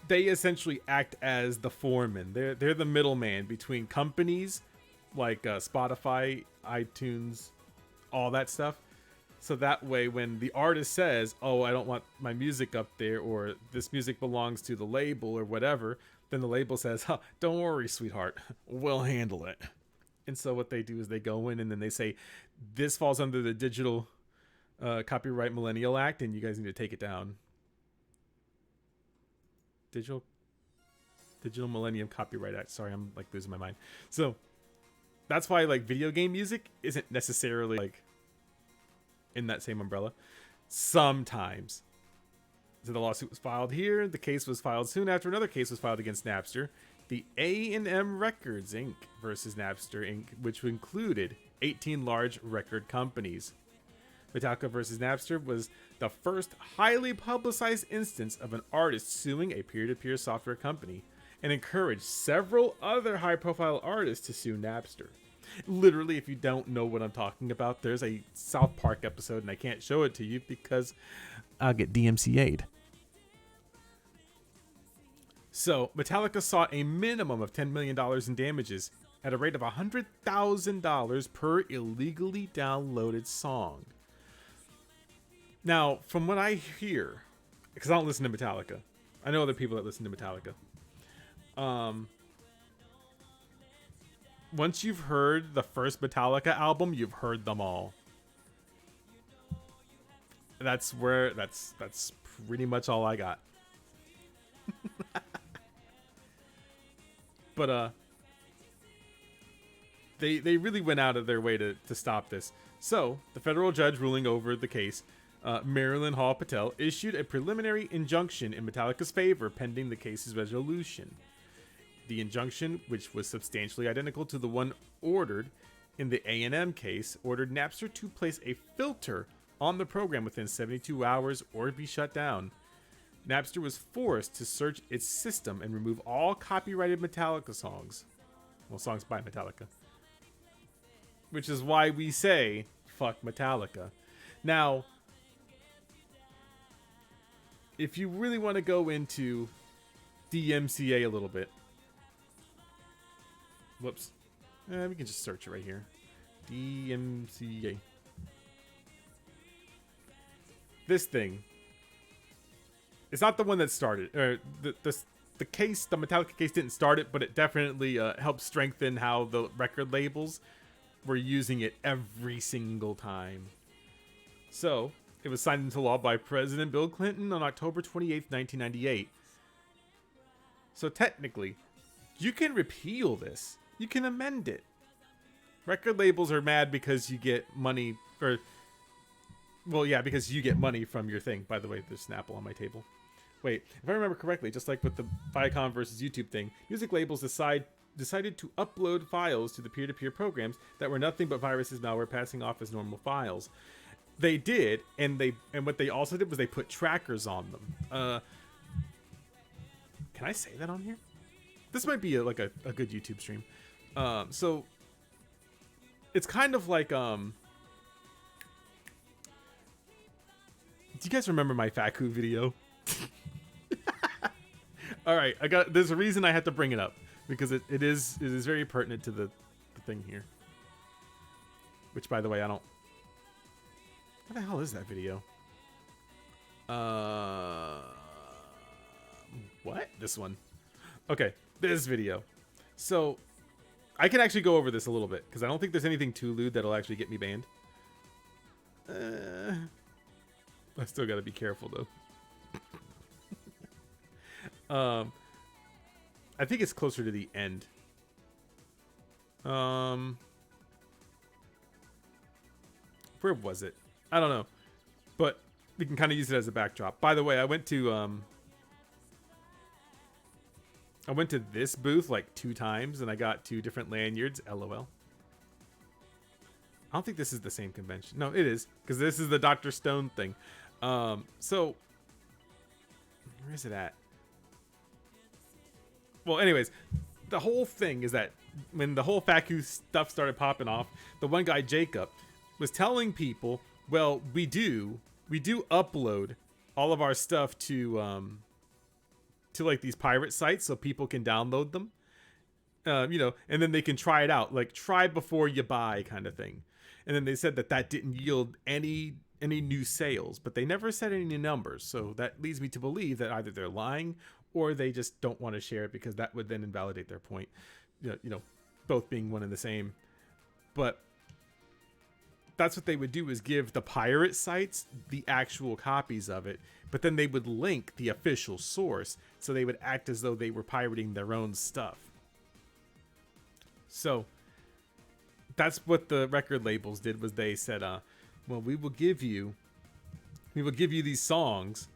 essentially act as the foreman. They're the middleman between companies like Spotify, iTunes, all that stuff. So that way, when the artist says, oh, I don't want my music up there, or this music belongs to the label or whatever, then the label says, huh, don't worry, sweetheart, we'll handle it. And so what they do is they go in and then they say, this falls under the Digital Copyright Millennial Act, and you guys need to take it down. Digital Millennium Copyright Act. Sorry, I'm like losing my mind. So that's why like video game music isn't necessarily like in that same umbrella. Sometimes. So the lawsuit was filed here. The case was filed soon after another case was filed against Napster. The A&M Records Inc. versus Napster Inc., which included 18 large record companies. Metallica versus Napster was the first highly publicized instance of an artist suing a peer-to-peer software company, and encouraged several other high-profile artists to sue Napster. Literally, if you don't know what I'm talking about, there's a South Park episode, and I can't show it to you because I'll get DMCA'd. So, Metallica sought a minimum of $10 million in damages at a rate of $100,000 per illegally downloaded song. Now, from what I hear, because I don't listen to Metallica, I know other people that listen to Metallica. Once you've heard the first Metallica album, you've heard them all. That's pretty much all I got. But they really went out of their way to stop this. So the federal judge ruling over the case, Marilyn Hall Patel, issued a preliminary injunction in Metallica's favor pending the case's resolution. The injunction, which was substantially identical to the one ordered in the A&M case, ordered Napster to place a filter on the program within 72 hours or be shut down. Napster was forced to search its system and remove all copyrighted Metallica songs. Well, songs by Metallica. Which is why we say, fuck Metallica. Now, if you really want to go into DMCA a little bit. Whoops. We can just search it right here. DMCA. This thing it's not the one that started, or the case, the Metallica case didn't start it, but it definitely helped strengthen how the record labels were using it every single time. So it was signed into law by President Bill Clinton on October 28th, 1998. So technically, you can repeal this. You can amend it. Record labels are mad because you get money, or, well, yeah, because you get money from your thing. By the way, there's Snapple on my table. Wait, if I remember correctly, just like with the Viacom versus YouTube thing, music labels decided to upload files to the peer-to-peer programs that were nothing but viruses, malware, passing off as normal files. They did, and what they also did was they put trackers on them. Can I say that on here? This might be like a good YouTube stream. So it's kind of like do you guys remember my Faku video? All right, there's a reason I had to bring it up, because it is very pertinent to the thing here. Which, by the way, I don't. What the hell is that video? What? This one. Okay, this video. So I can actually go over this a little bit, because I don't think there's anything too lewd that'll actually get me banned. I still gotta be careful though. I think it's closer to the end. Where was it? I don't know, but we can kind of use it as a backdrop. By the way, I went to this booth like 2 times, and I got 2 different lanyards. LOL. I don't think this is the same convention. No, it is, because this is the Dr. Stone thing. So where is it at? Well, anyways, the whole thing is that when the whole Faku stuff started popping off, the one guy, Jacob, was telling people, well, we do upload all of our stuff to like these pirate sites so people can download them, you know, and then they can try it out, like try before you buy kind of thing. And then they said that didn't yield any new sales, but they never said any numbers. So that leads me to believe that either they're lying or they just don't want to share it, because that would then invalidate their point. You know, both being one and the same. But that's what they would do, is give the pirate sites the actual copies of it, but then they would link the official source, so they would act as though they were pirating their own stuff. So that's what the record labels did, was they said, well, we will give you these songs,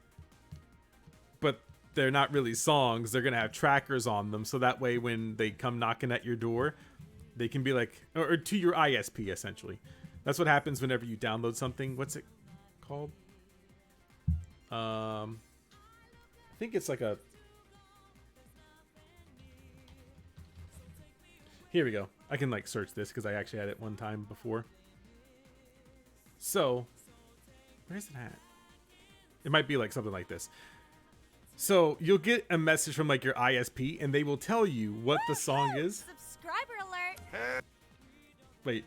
but they're not really songs. They're going to have trackers on them, so that way when they come knocking at your door, they can be like, or to your ISP, essentially. That's what happens whenever you download something. What's it called? I think it's like a... Here we go. I can like search this because I actually had it one time before. So, where's it at? It might be like something like this. So you'll get a message from like your ISP, and they will tell you what the song is. Subscriber alert! Wait.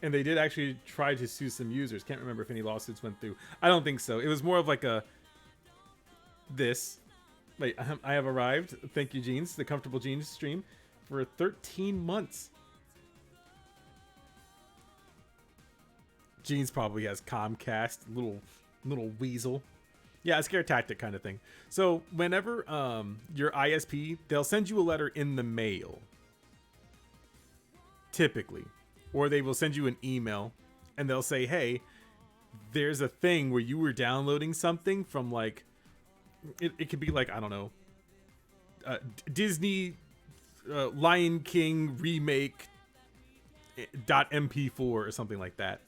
And they did actually try to sue some users. Can't remember if any lawsuits went through. I don't think so. It was more of like a... This. Wait, I have arrived. Thank you, Jeans. The Comfortable Jeans stream. For 13 months. Jeans probably has Comcast. Little weasel. Yeah, a scare tactic kind of thing. So whenever your ISP, they'll send you a letter in the mail. Typically. Or they will send you an email, and they'll say, hey, there's a thing where you were downloading something from like, it could be like, I don't know, Disney Lion King remake .mp4 or something like that.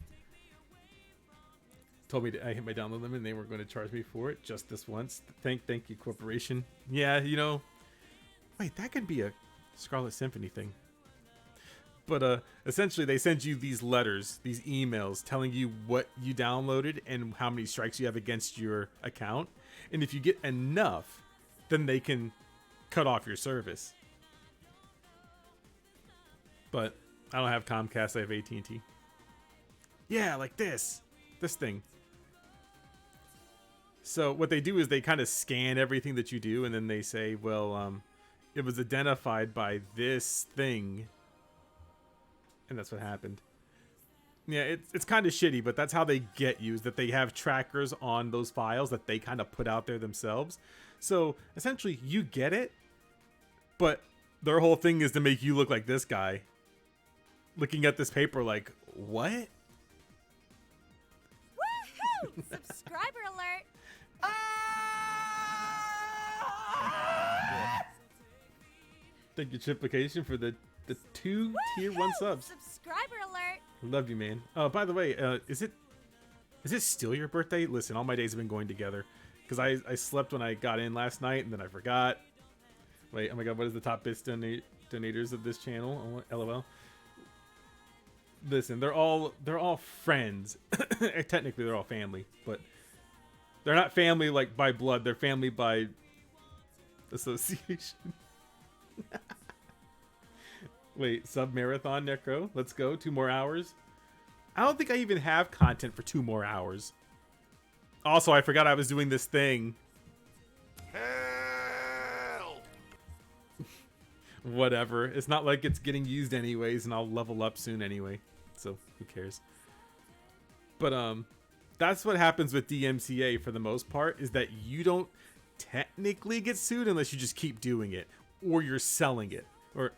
Told me I hit my download limit, and they were going to charge me for it just this once. Thank you, corporation. Yeah, you know. Wait, that could be a Scarlet Symphony thing. But essentially, they send you these letters, these emails, telling you what you downloaded and how many strikes you have against your account. And if you get enough, then they can cut off your service. But I don't have Comcast, I have AT&T. Yeah, like this thing. So what they do is they kind of scan everything that you do, and then they say, well, it was identified by this thing, and that's what happened. Yeah, it's kind of shitty, but that's how they get you, is that they have trackers on those files that they kind of put out there themselves. So essentially, you get it, but their whole thing is to make you look like this guy, looking at this paper like, what? Woohoo! Subscriber alert! Thank you, Chiplication, for the 2 tier 1 subs. Subscriber alert! Love you, man. By the way, is it still your birthday? Listen, all my days have been going together because I slept when I got in last night and then I forgot. Wait, oh my god, what is the top bits donators of this channel? Oh, LOL. Listen, they're all friends. Technically, they're all family, but they're not family like by blood. They're family by association. Wait, sub marathon Necro. Let's go. 2 more hours. I don't think I even have content for 2 more hours. Also, I forgot I was doing this thing. Hell! Whatever. It's not like it's getting used anyways, and I'll level up soon anyway. So who cares? But that's what happens with DMCA for the most part, is that you don't technically get sued unless you just keep doing it, or you're selling it, or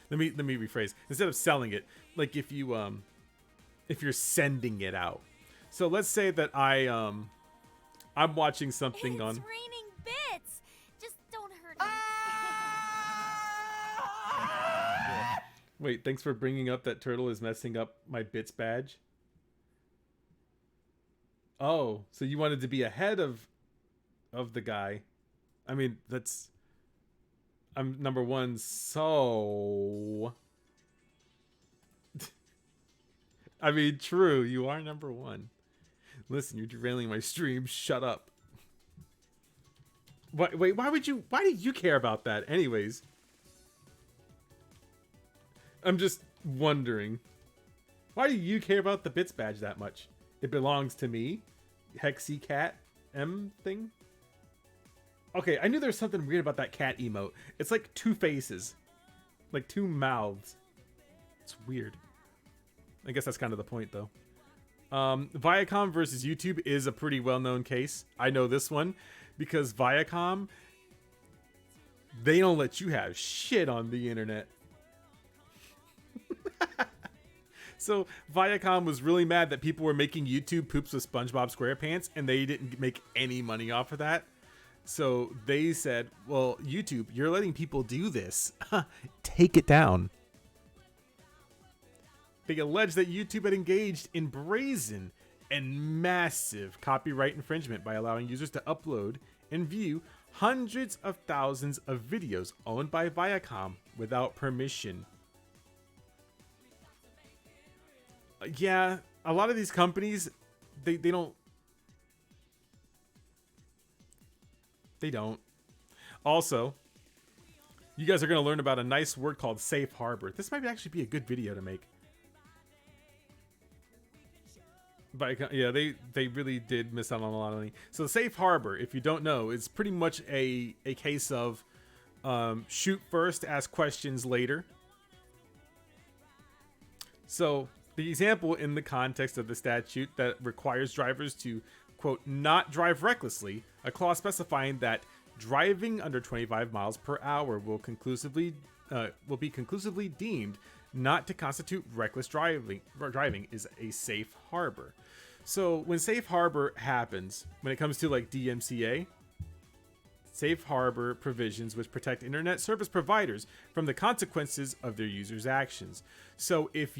let me rephrase. Instead of selling it, like if you're sending it out. So let's say that I'm watching something It's on. raining bits. Just don't hurt me. Wait, thanks for bringing up that Turtle is messing up my bits badge. Oh, so you wanted to be ahead of the guy. I mean, I'm number 1, so I mean, true, you are number 1. Listen, you're derailing my stream. Shut up. Wait, why do you care about that anyways? I'm just wondering. Why do you care about the bits badge that much? It belongs to me? Hexy cat M thing? Okay, I knew there was something weird about that cat emote. It's like 2 faces. Like 2 mouths. It's weird. I guess that's kind of the point, though. Viacom versus YouTube is a pretty well-known case. I know this one because Viacom, they don't let you have shit on the internet. So Viacom was really mad that people were making YouTube poops with SpongeBob SquarePants, and they didn't make any money off of that. So they said, well, YouTube, you're letting people do this. Take it down. They alleged that YouTube had engaged in brazen and massive copyright infringement by allowing users to upload and view hundreds of thousands of videos owned by Viacom without permission. Yeah, a lot of these companies, they don't. They don't. Also, you guys are going to learn about a nice word called safe harbor. This might actually be a good video to make. But yeah, they really did miss out on a lot of money. So safe harbor, if you don't know, is pretty much a case of shoot first, ask questions later. So the example in the context of the statute that requires drivers to, quote, not drive recklessly, a clause specifying that driving under 25 miles per hour will be conclusively deemed not to constitute reckless driving is a safe harbor. So when safe harbor happens, when it comes to like DMCA, safe harbor provisions which protect internet service providers from the consequences of their users' actions. So if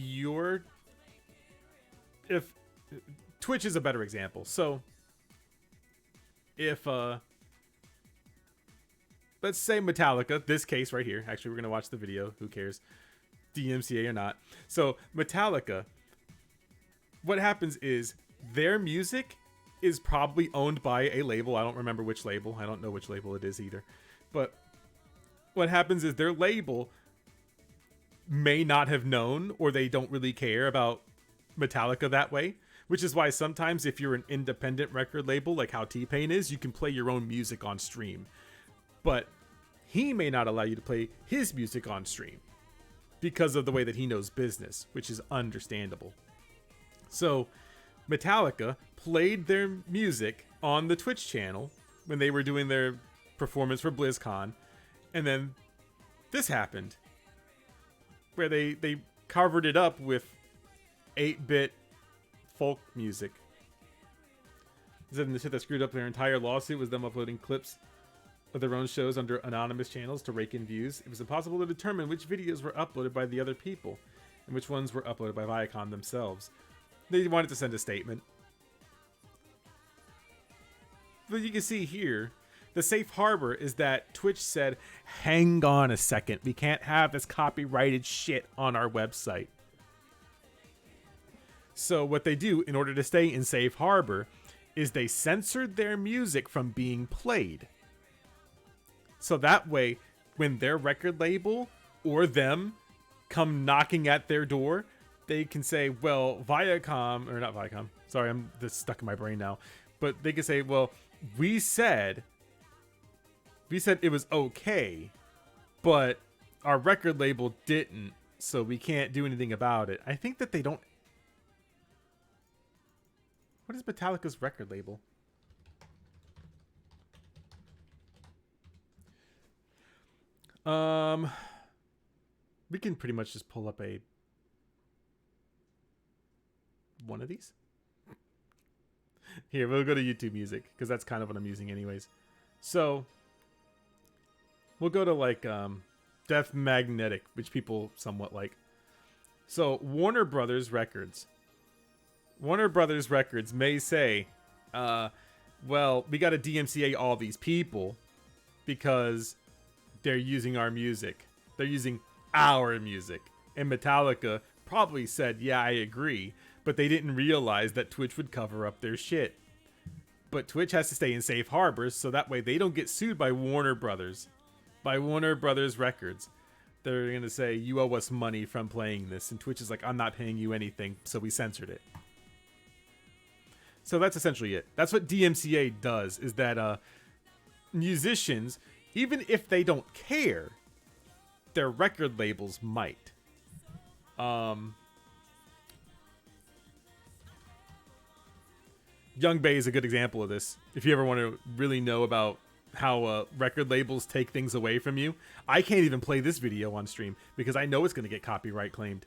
Twitch is a better example. So if let's say Metallica, this case right here, actually we're going to watch the video, who cares, DMCA or not. So Metallica, what happens is their music is probably owned by a label. I don't remember which label. I don't know which label it is either. But what happens is their label may not have known, or they don't really care about Metallica that way. which is why sometimes if you're an independent record label, like how T-Pain is, you can play your own music on stream. But he may not allow you to play his music on stream because of the way that he knows business, which is understandable. So Metallica played their music on the Twitch channel when they were doing their performance for BlizzCon, and then this happened where they covered it up with 8-bit folk music. The shit that screwed up their entire lawsuit was them uploading clips of their own shows under anonymous channels to rake in views. It was impossible to determine which videos were uploaded by the other people and which ones were uploaded by Viacom themselves. They wanted to send a statement. But you can see here, the safe harbor is that Twitch said, hang on a second, we can't have this copyrighted shit on our website. So what they do in order to stay in safe harbor is they censored their music from being played. So that way, when their record label or them come knocking at their door, they can say, well, Viacom, or not Viacom, sorry, I'm just stuck in my brain now. But they can say, well, we said it was okay, but our record label didn't, so we can't do anything about it. I think that they don't... What is Metallica's record label? We can pretty much just pull up one of these. Here, we'll go to YouTube Music, because that's kind of what I'm using anyways. So, we'll go to like Death Magnetic, which people somewhat like. So, Warner Brothers Records. Warner Brothers Records may say, well, we got to DMCA all these people because they're using our music. They're using our music. And Metallica probably said, yeah, I agree. But they didn't realize that Twitch would cover up their shit. But Twitch has to stay in safe harbors so that way they don't get sued by Warner Brothers. By Warner Brothers Records. They're going to say, you owe us money from playing this. And Twitch is like, I'm not paying you anything. So we censored it. So that's essentially it. That's what DMCA does, is that musicians, even if they don't care, their record labels might. Young Bay is a good example of this. If you ever want to really know about how record labels take things away from you, I can't even play this video on stream because I know it's going to get copyright claimed.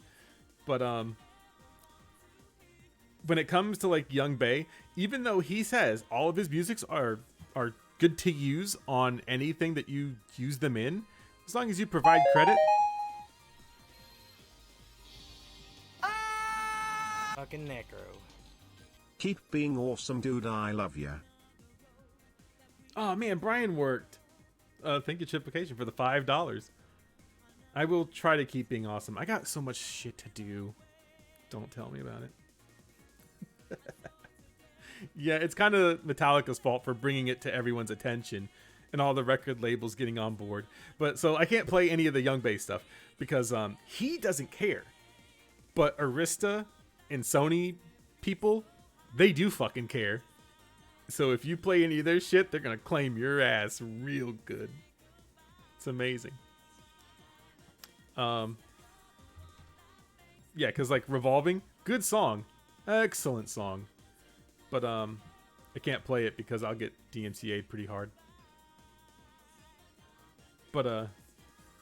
But when it comes to like Young Bay, even though he says all of his musics are good to use on anything that you use them in, as long as you provide credit. Fucking necro. Keep being awesome, dude. I love ya. Oh man, Brian worked. Thank you, Chipication, for the $5. I will try to keep being awesome. I got so much shit to do. Don't tell me about it. Yeah, it's kind of Metallica's fault for bringing it to everyone's attention and all the record labels getting on board. But so I can't play any of the Young Bay stuff because he doesn't care. But Arista and Sony people, they do fucking care. So if you play any of their shit, they're gonna claim your ass real good. It's amazing. Yeah, because like Revolving, good song, excellent song, but I can't play it because I'll get DMCA'd pretty hard. But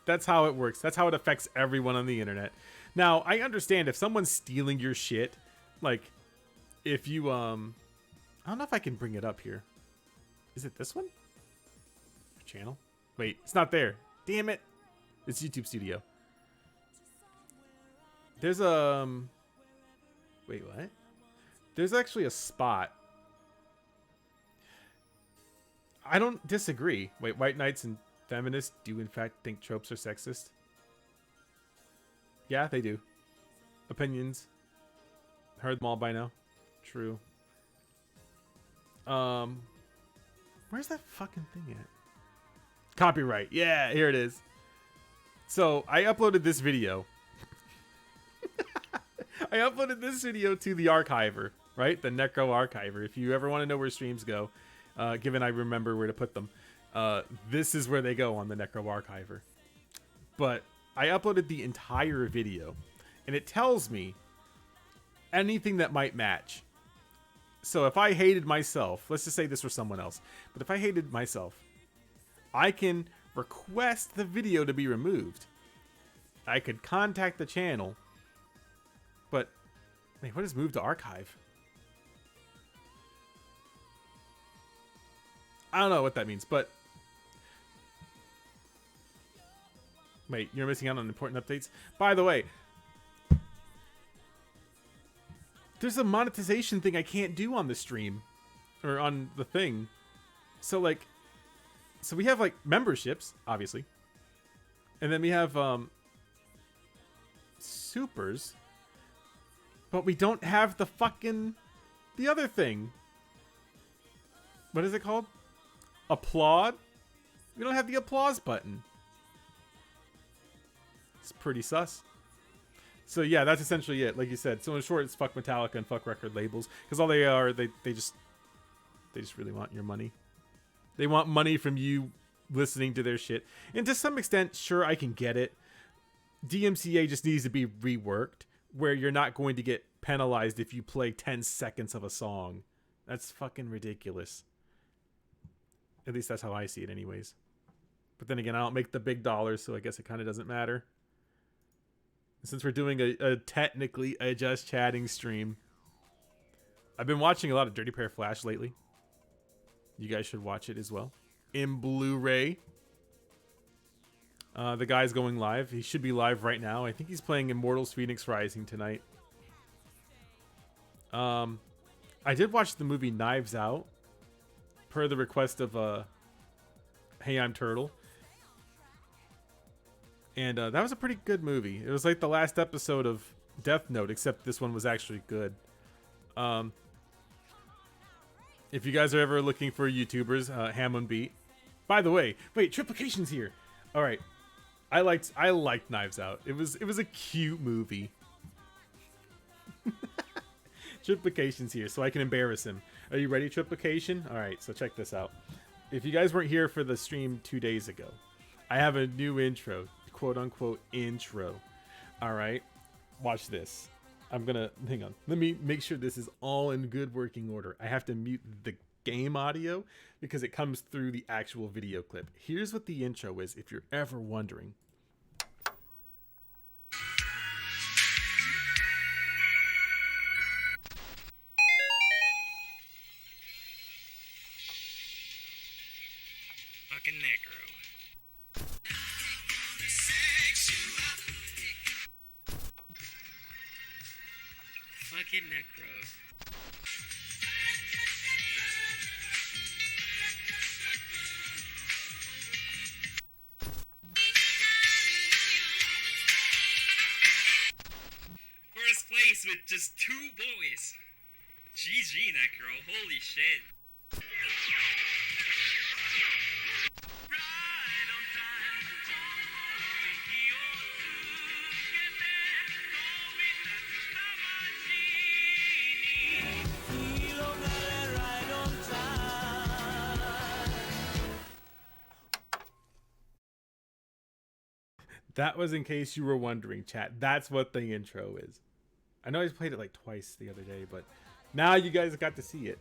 that's how it works. That's how it affects everyone on the internet. Now I understand if someone's stealing your shit, like if you I don't know if I can bring it up here. Is it this one? Channel? Wait, it's not there. Damn it. It's YouTube Studio. There's wait, what? There's actually a spot. I don't disagree. Wait, white knights and feminists do in fact think tropes are sexist? Yeah, they do. Opinions. Heard them all by now. True. Where's that fucking thing at? Copyright. Yeah, here it is. So I uploaded this video. I uploaded this video to the archiver, right? The Necro Archiver. If you ever want to know where streams go, given I remember where to put them, this is where they go on the Necro Archiver. But I uploaded the entire video, and it tells me anything that might match. So if I hated myself, let's just say this were someone else, but if I hated myself, I can request the video to be removed. I could contact the channel, but wait, what is move to archive? I don't know what that means, but wait, you're missing out on important updates. By the way, there's a monetization thing I can't do on the stream or on the thing. So like, so we have like memberships, obviously. And then we have supers. But we don't have the other thing. What is it called? Applaud? We don't have the applause button. It's pretty sus. So yeah, that's essentially it. Like you said, so in short, it's fuck Metallica and fuck record labels, because all they are, they just really want your money. They want money from you listening to their shit. And to some extent, sure, I can get it. DMCA just needs to be reworked, where you're not going to get penalized if you play 10 seconds of a song. That's fucking ridiculous. At least that's how I see it anyways. But then again, I don't make the big dollars, so I guess it kind of doesn't matter. Since we're doing a technically a just chatting stream, I've been watching a lot of Dirty Pair Flash lately. You guys should watch it as well. In Blu-ray. The guy's going live. He should be live right now. I think he's playing Immortals Phoenix Rising tonight. I did watch the movie Knives Out, per the request of Hey I'm Turtle. And that was a pretty good movie. It was like the last episode of Death Note, except this one was actually good. If you guys are ever looking for YouTubers, Hammond Beat. By the way, wait, Triplication's here. All right, I liked Knives Out. It was a cute movie. Triplication's here, so I can embarrass him. Are you ready, Triplication? All right, so check this out. If you guys weren't here for the stream 2 days ago, I have a new intro. Quote unquote intro. All right, watch this. I'm gonna hang on. Let me make sure this is all in good working order. I have to mute the game audio because it comes through the actual video clip. Here's what the intro is, if you're ever wondering. Fucking Necro. Fucking Necro. First place with just 2 boys. GG, Necro. Holy shit. That was in case you were wondering, chat. That's what the intro is. I know I played it like twice the other day, but now you guys got to see it.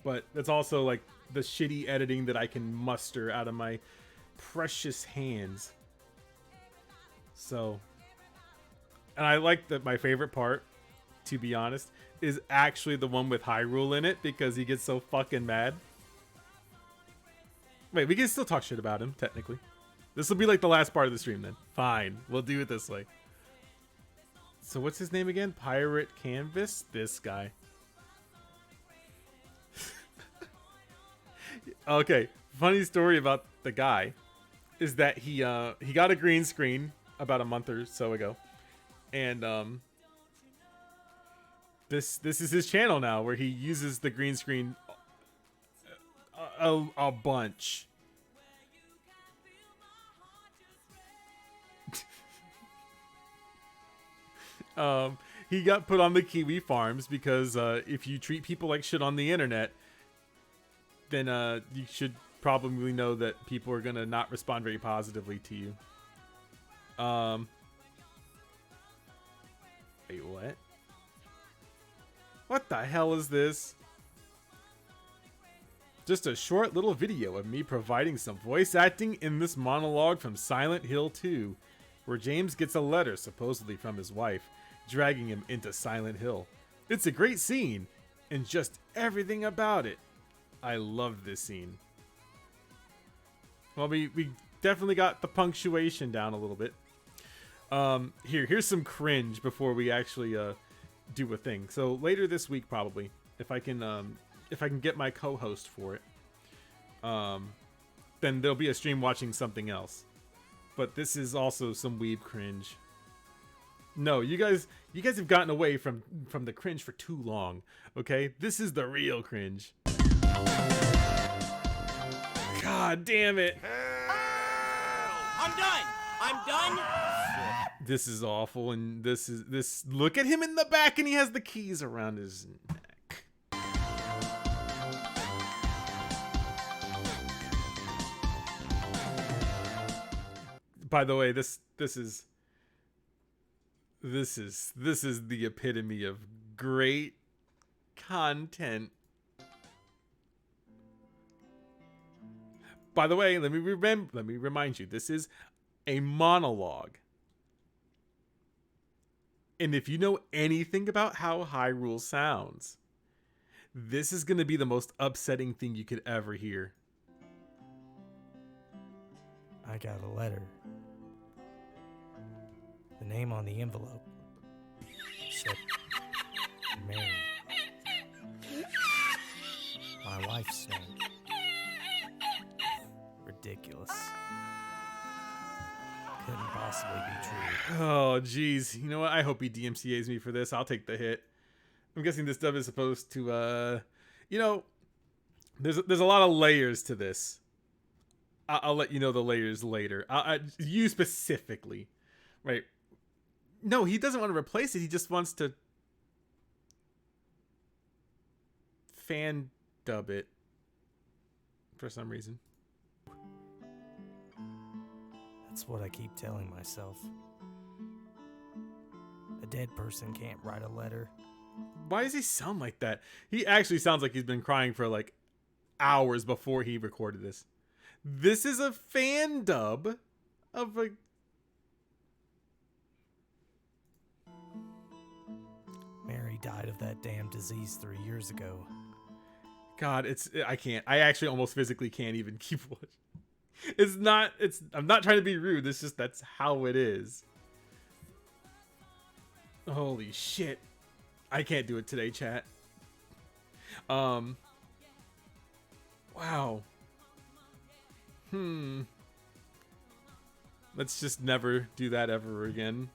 But that's also like the shitty editing that I can muster out of my precious hands. So, and I like that my favorite part, to be honest, is actually the one with Hyrule in it, because he gets so fucking mad. Wait, we can still talk shit about him, technically. This will be like the last part of the stream then. Fine, we'll do it this way. So what's his name again? Pirate Canvas? This guy. Okay, funny story about the guy is that he got a green screen about a month or so ago. And this is his channel now, where he uses the green screen a bunch. he got put on the Kiwi Farms because if you treat people like shit on the internet, then you should probably know that people are gonna not respond very positively to you. Wait, what? What the hell is this? Just a short little video of me providing some voice acting in this monologue from Silent Hill 2, where James gets a letter supposedly from his wife, dragging him into Silent Hill. It's a great scene, and just everything about it. I love this scene. Well, we definitely got the punctuation down a little bit. Here's some cringe before we actually do a thing. So later this week, probably, if I can get my co-host for it, then there'll be a stream watching something else. But this is also some weeb cringe. No, you guys have gotten away from the cringe for too long. Okay, this is the real cringe. God damn it! I'm done. I'm done. This is awful, and this. Look at him in the back, and he has the keys around his neck. By the way, this is the epitome of great content. By the way, let me remind you, this is a monologue. And if you know anything about how Hyrule sounds, this is going to be the most upsetting thing you could ever hear. I got a letter. The name on the envelope said Mary. My wife's name. Ridiculous. Couldn't possibly be true. Oh, jeez. You know what? I hope he DMCA's me for this. I'll take the hit. I'm guessing this dub is supposed to, there's a lot of layers to this. I'll let you know the layers later. You specifically, right? No, he doesn't want to replace it. He just wants to fan dub it for some reason. That's what I keep telling myself. A dead person can't write a letter. Why does he sound like that? He actually sounds like he's been crying for like hours before he recorded this. This is a fan dub of a... Mary died of that damn disease 3 years ago. God, I can't. I actually almost physically can't even keep watching. I'm not trying to be rude. It's just, that's how it is. Holy shit. I can't do it today, chat. Wow. Let's just never do that ever again.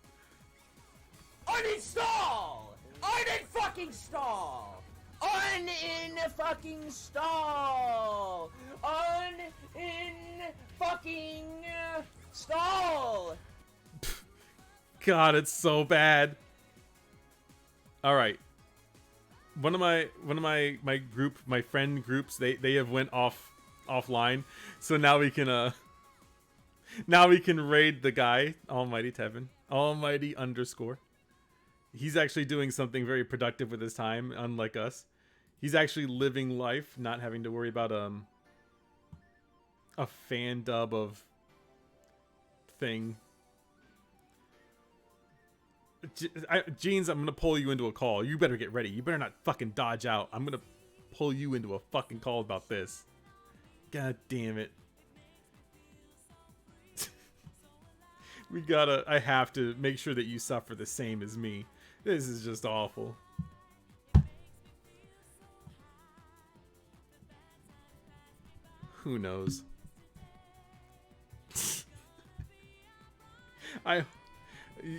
Uninstall! Unin-fucking stall! Un-in-fucking stall! Un-in-fucking stall! God, it's so bad. All right. One of my friend groups, they have went offline. So now we can raid the guy, Almighty Tevin. Almighty _. He's actually doing something very productive with his time, unlike us. He's actually living life, not having to worry about a fan dub of thing. Jeans, I'm gonna pull you into a call. You better get ready. You better not fucking dodge out. I'm gonna pull you into a fucking call about this. God damn it. I have to make sure that you suffer the same as me. This is just awful. Who knows?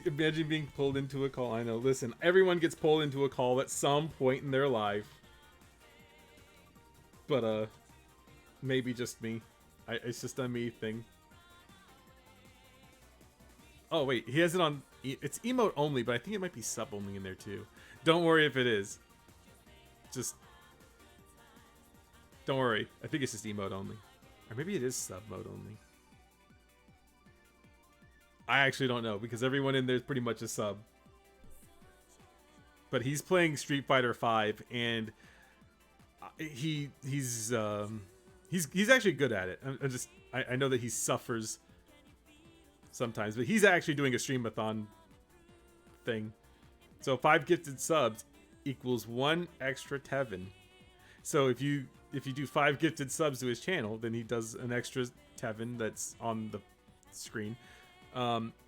Imagine being pulled into a call. I know. Listen, everyone gets pulled into a call at some point in their life. But, maybe just me. It's just a me thing. Oh, wait. He has it on... it's emote only, but I think it might be sub only in there too. Don't worry if it is. Just don't worry. I think it's just emote only, or maybe it is sub mode only. I actually don't know because everyone in there is pretty much a sub. But he's playing Street Fighter V, and he's actually good at it. I know that he suffers sometimes, but he's actually doing a streamathon thing. So 5 gifted subs equals 1 extra Tevin. So if you do 5 gifted subs to his channel, then he does an extra Tevin that's on the screen.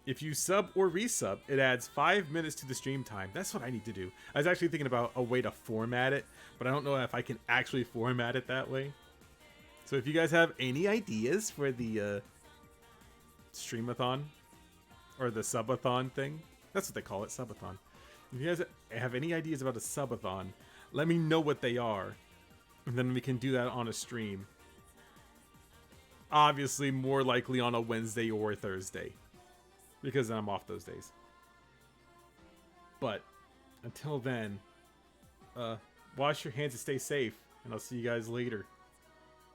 If you sub or resub, it adds 5 minutes to the stream time. That's what I need to do. I was actually thinking about a way to format it, but I don't know if I can actually format it that way. So if you guys have any ideas for the streamathon or the subathon thing, that's what they call it, subathon. If you guys have any ideas about a subathon, let me know what they are, and then we can do that on a stream. Obviously, more likely on a Wednesday or Thursday, because I'm off those days. But until then, wash your hands and stay safe, and I'll see you guys later.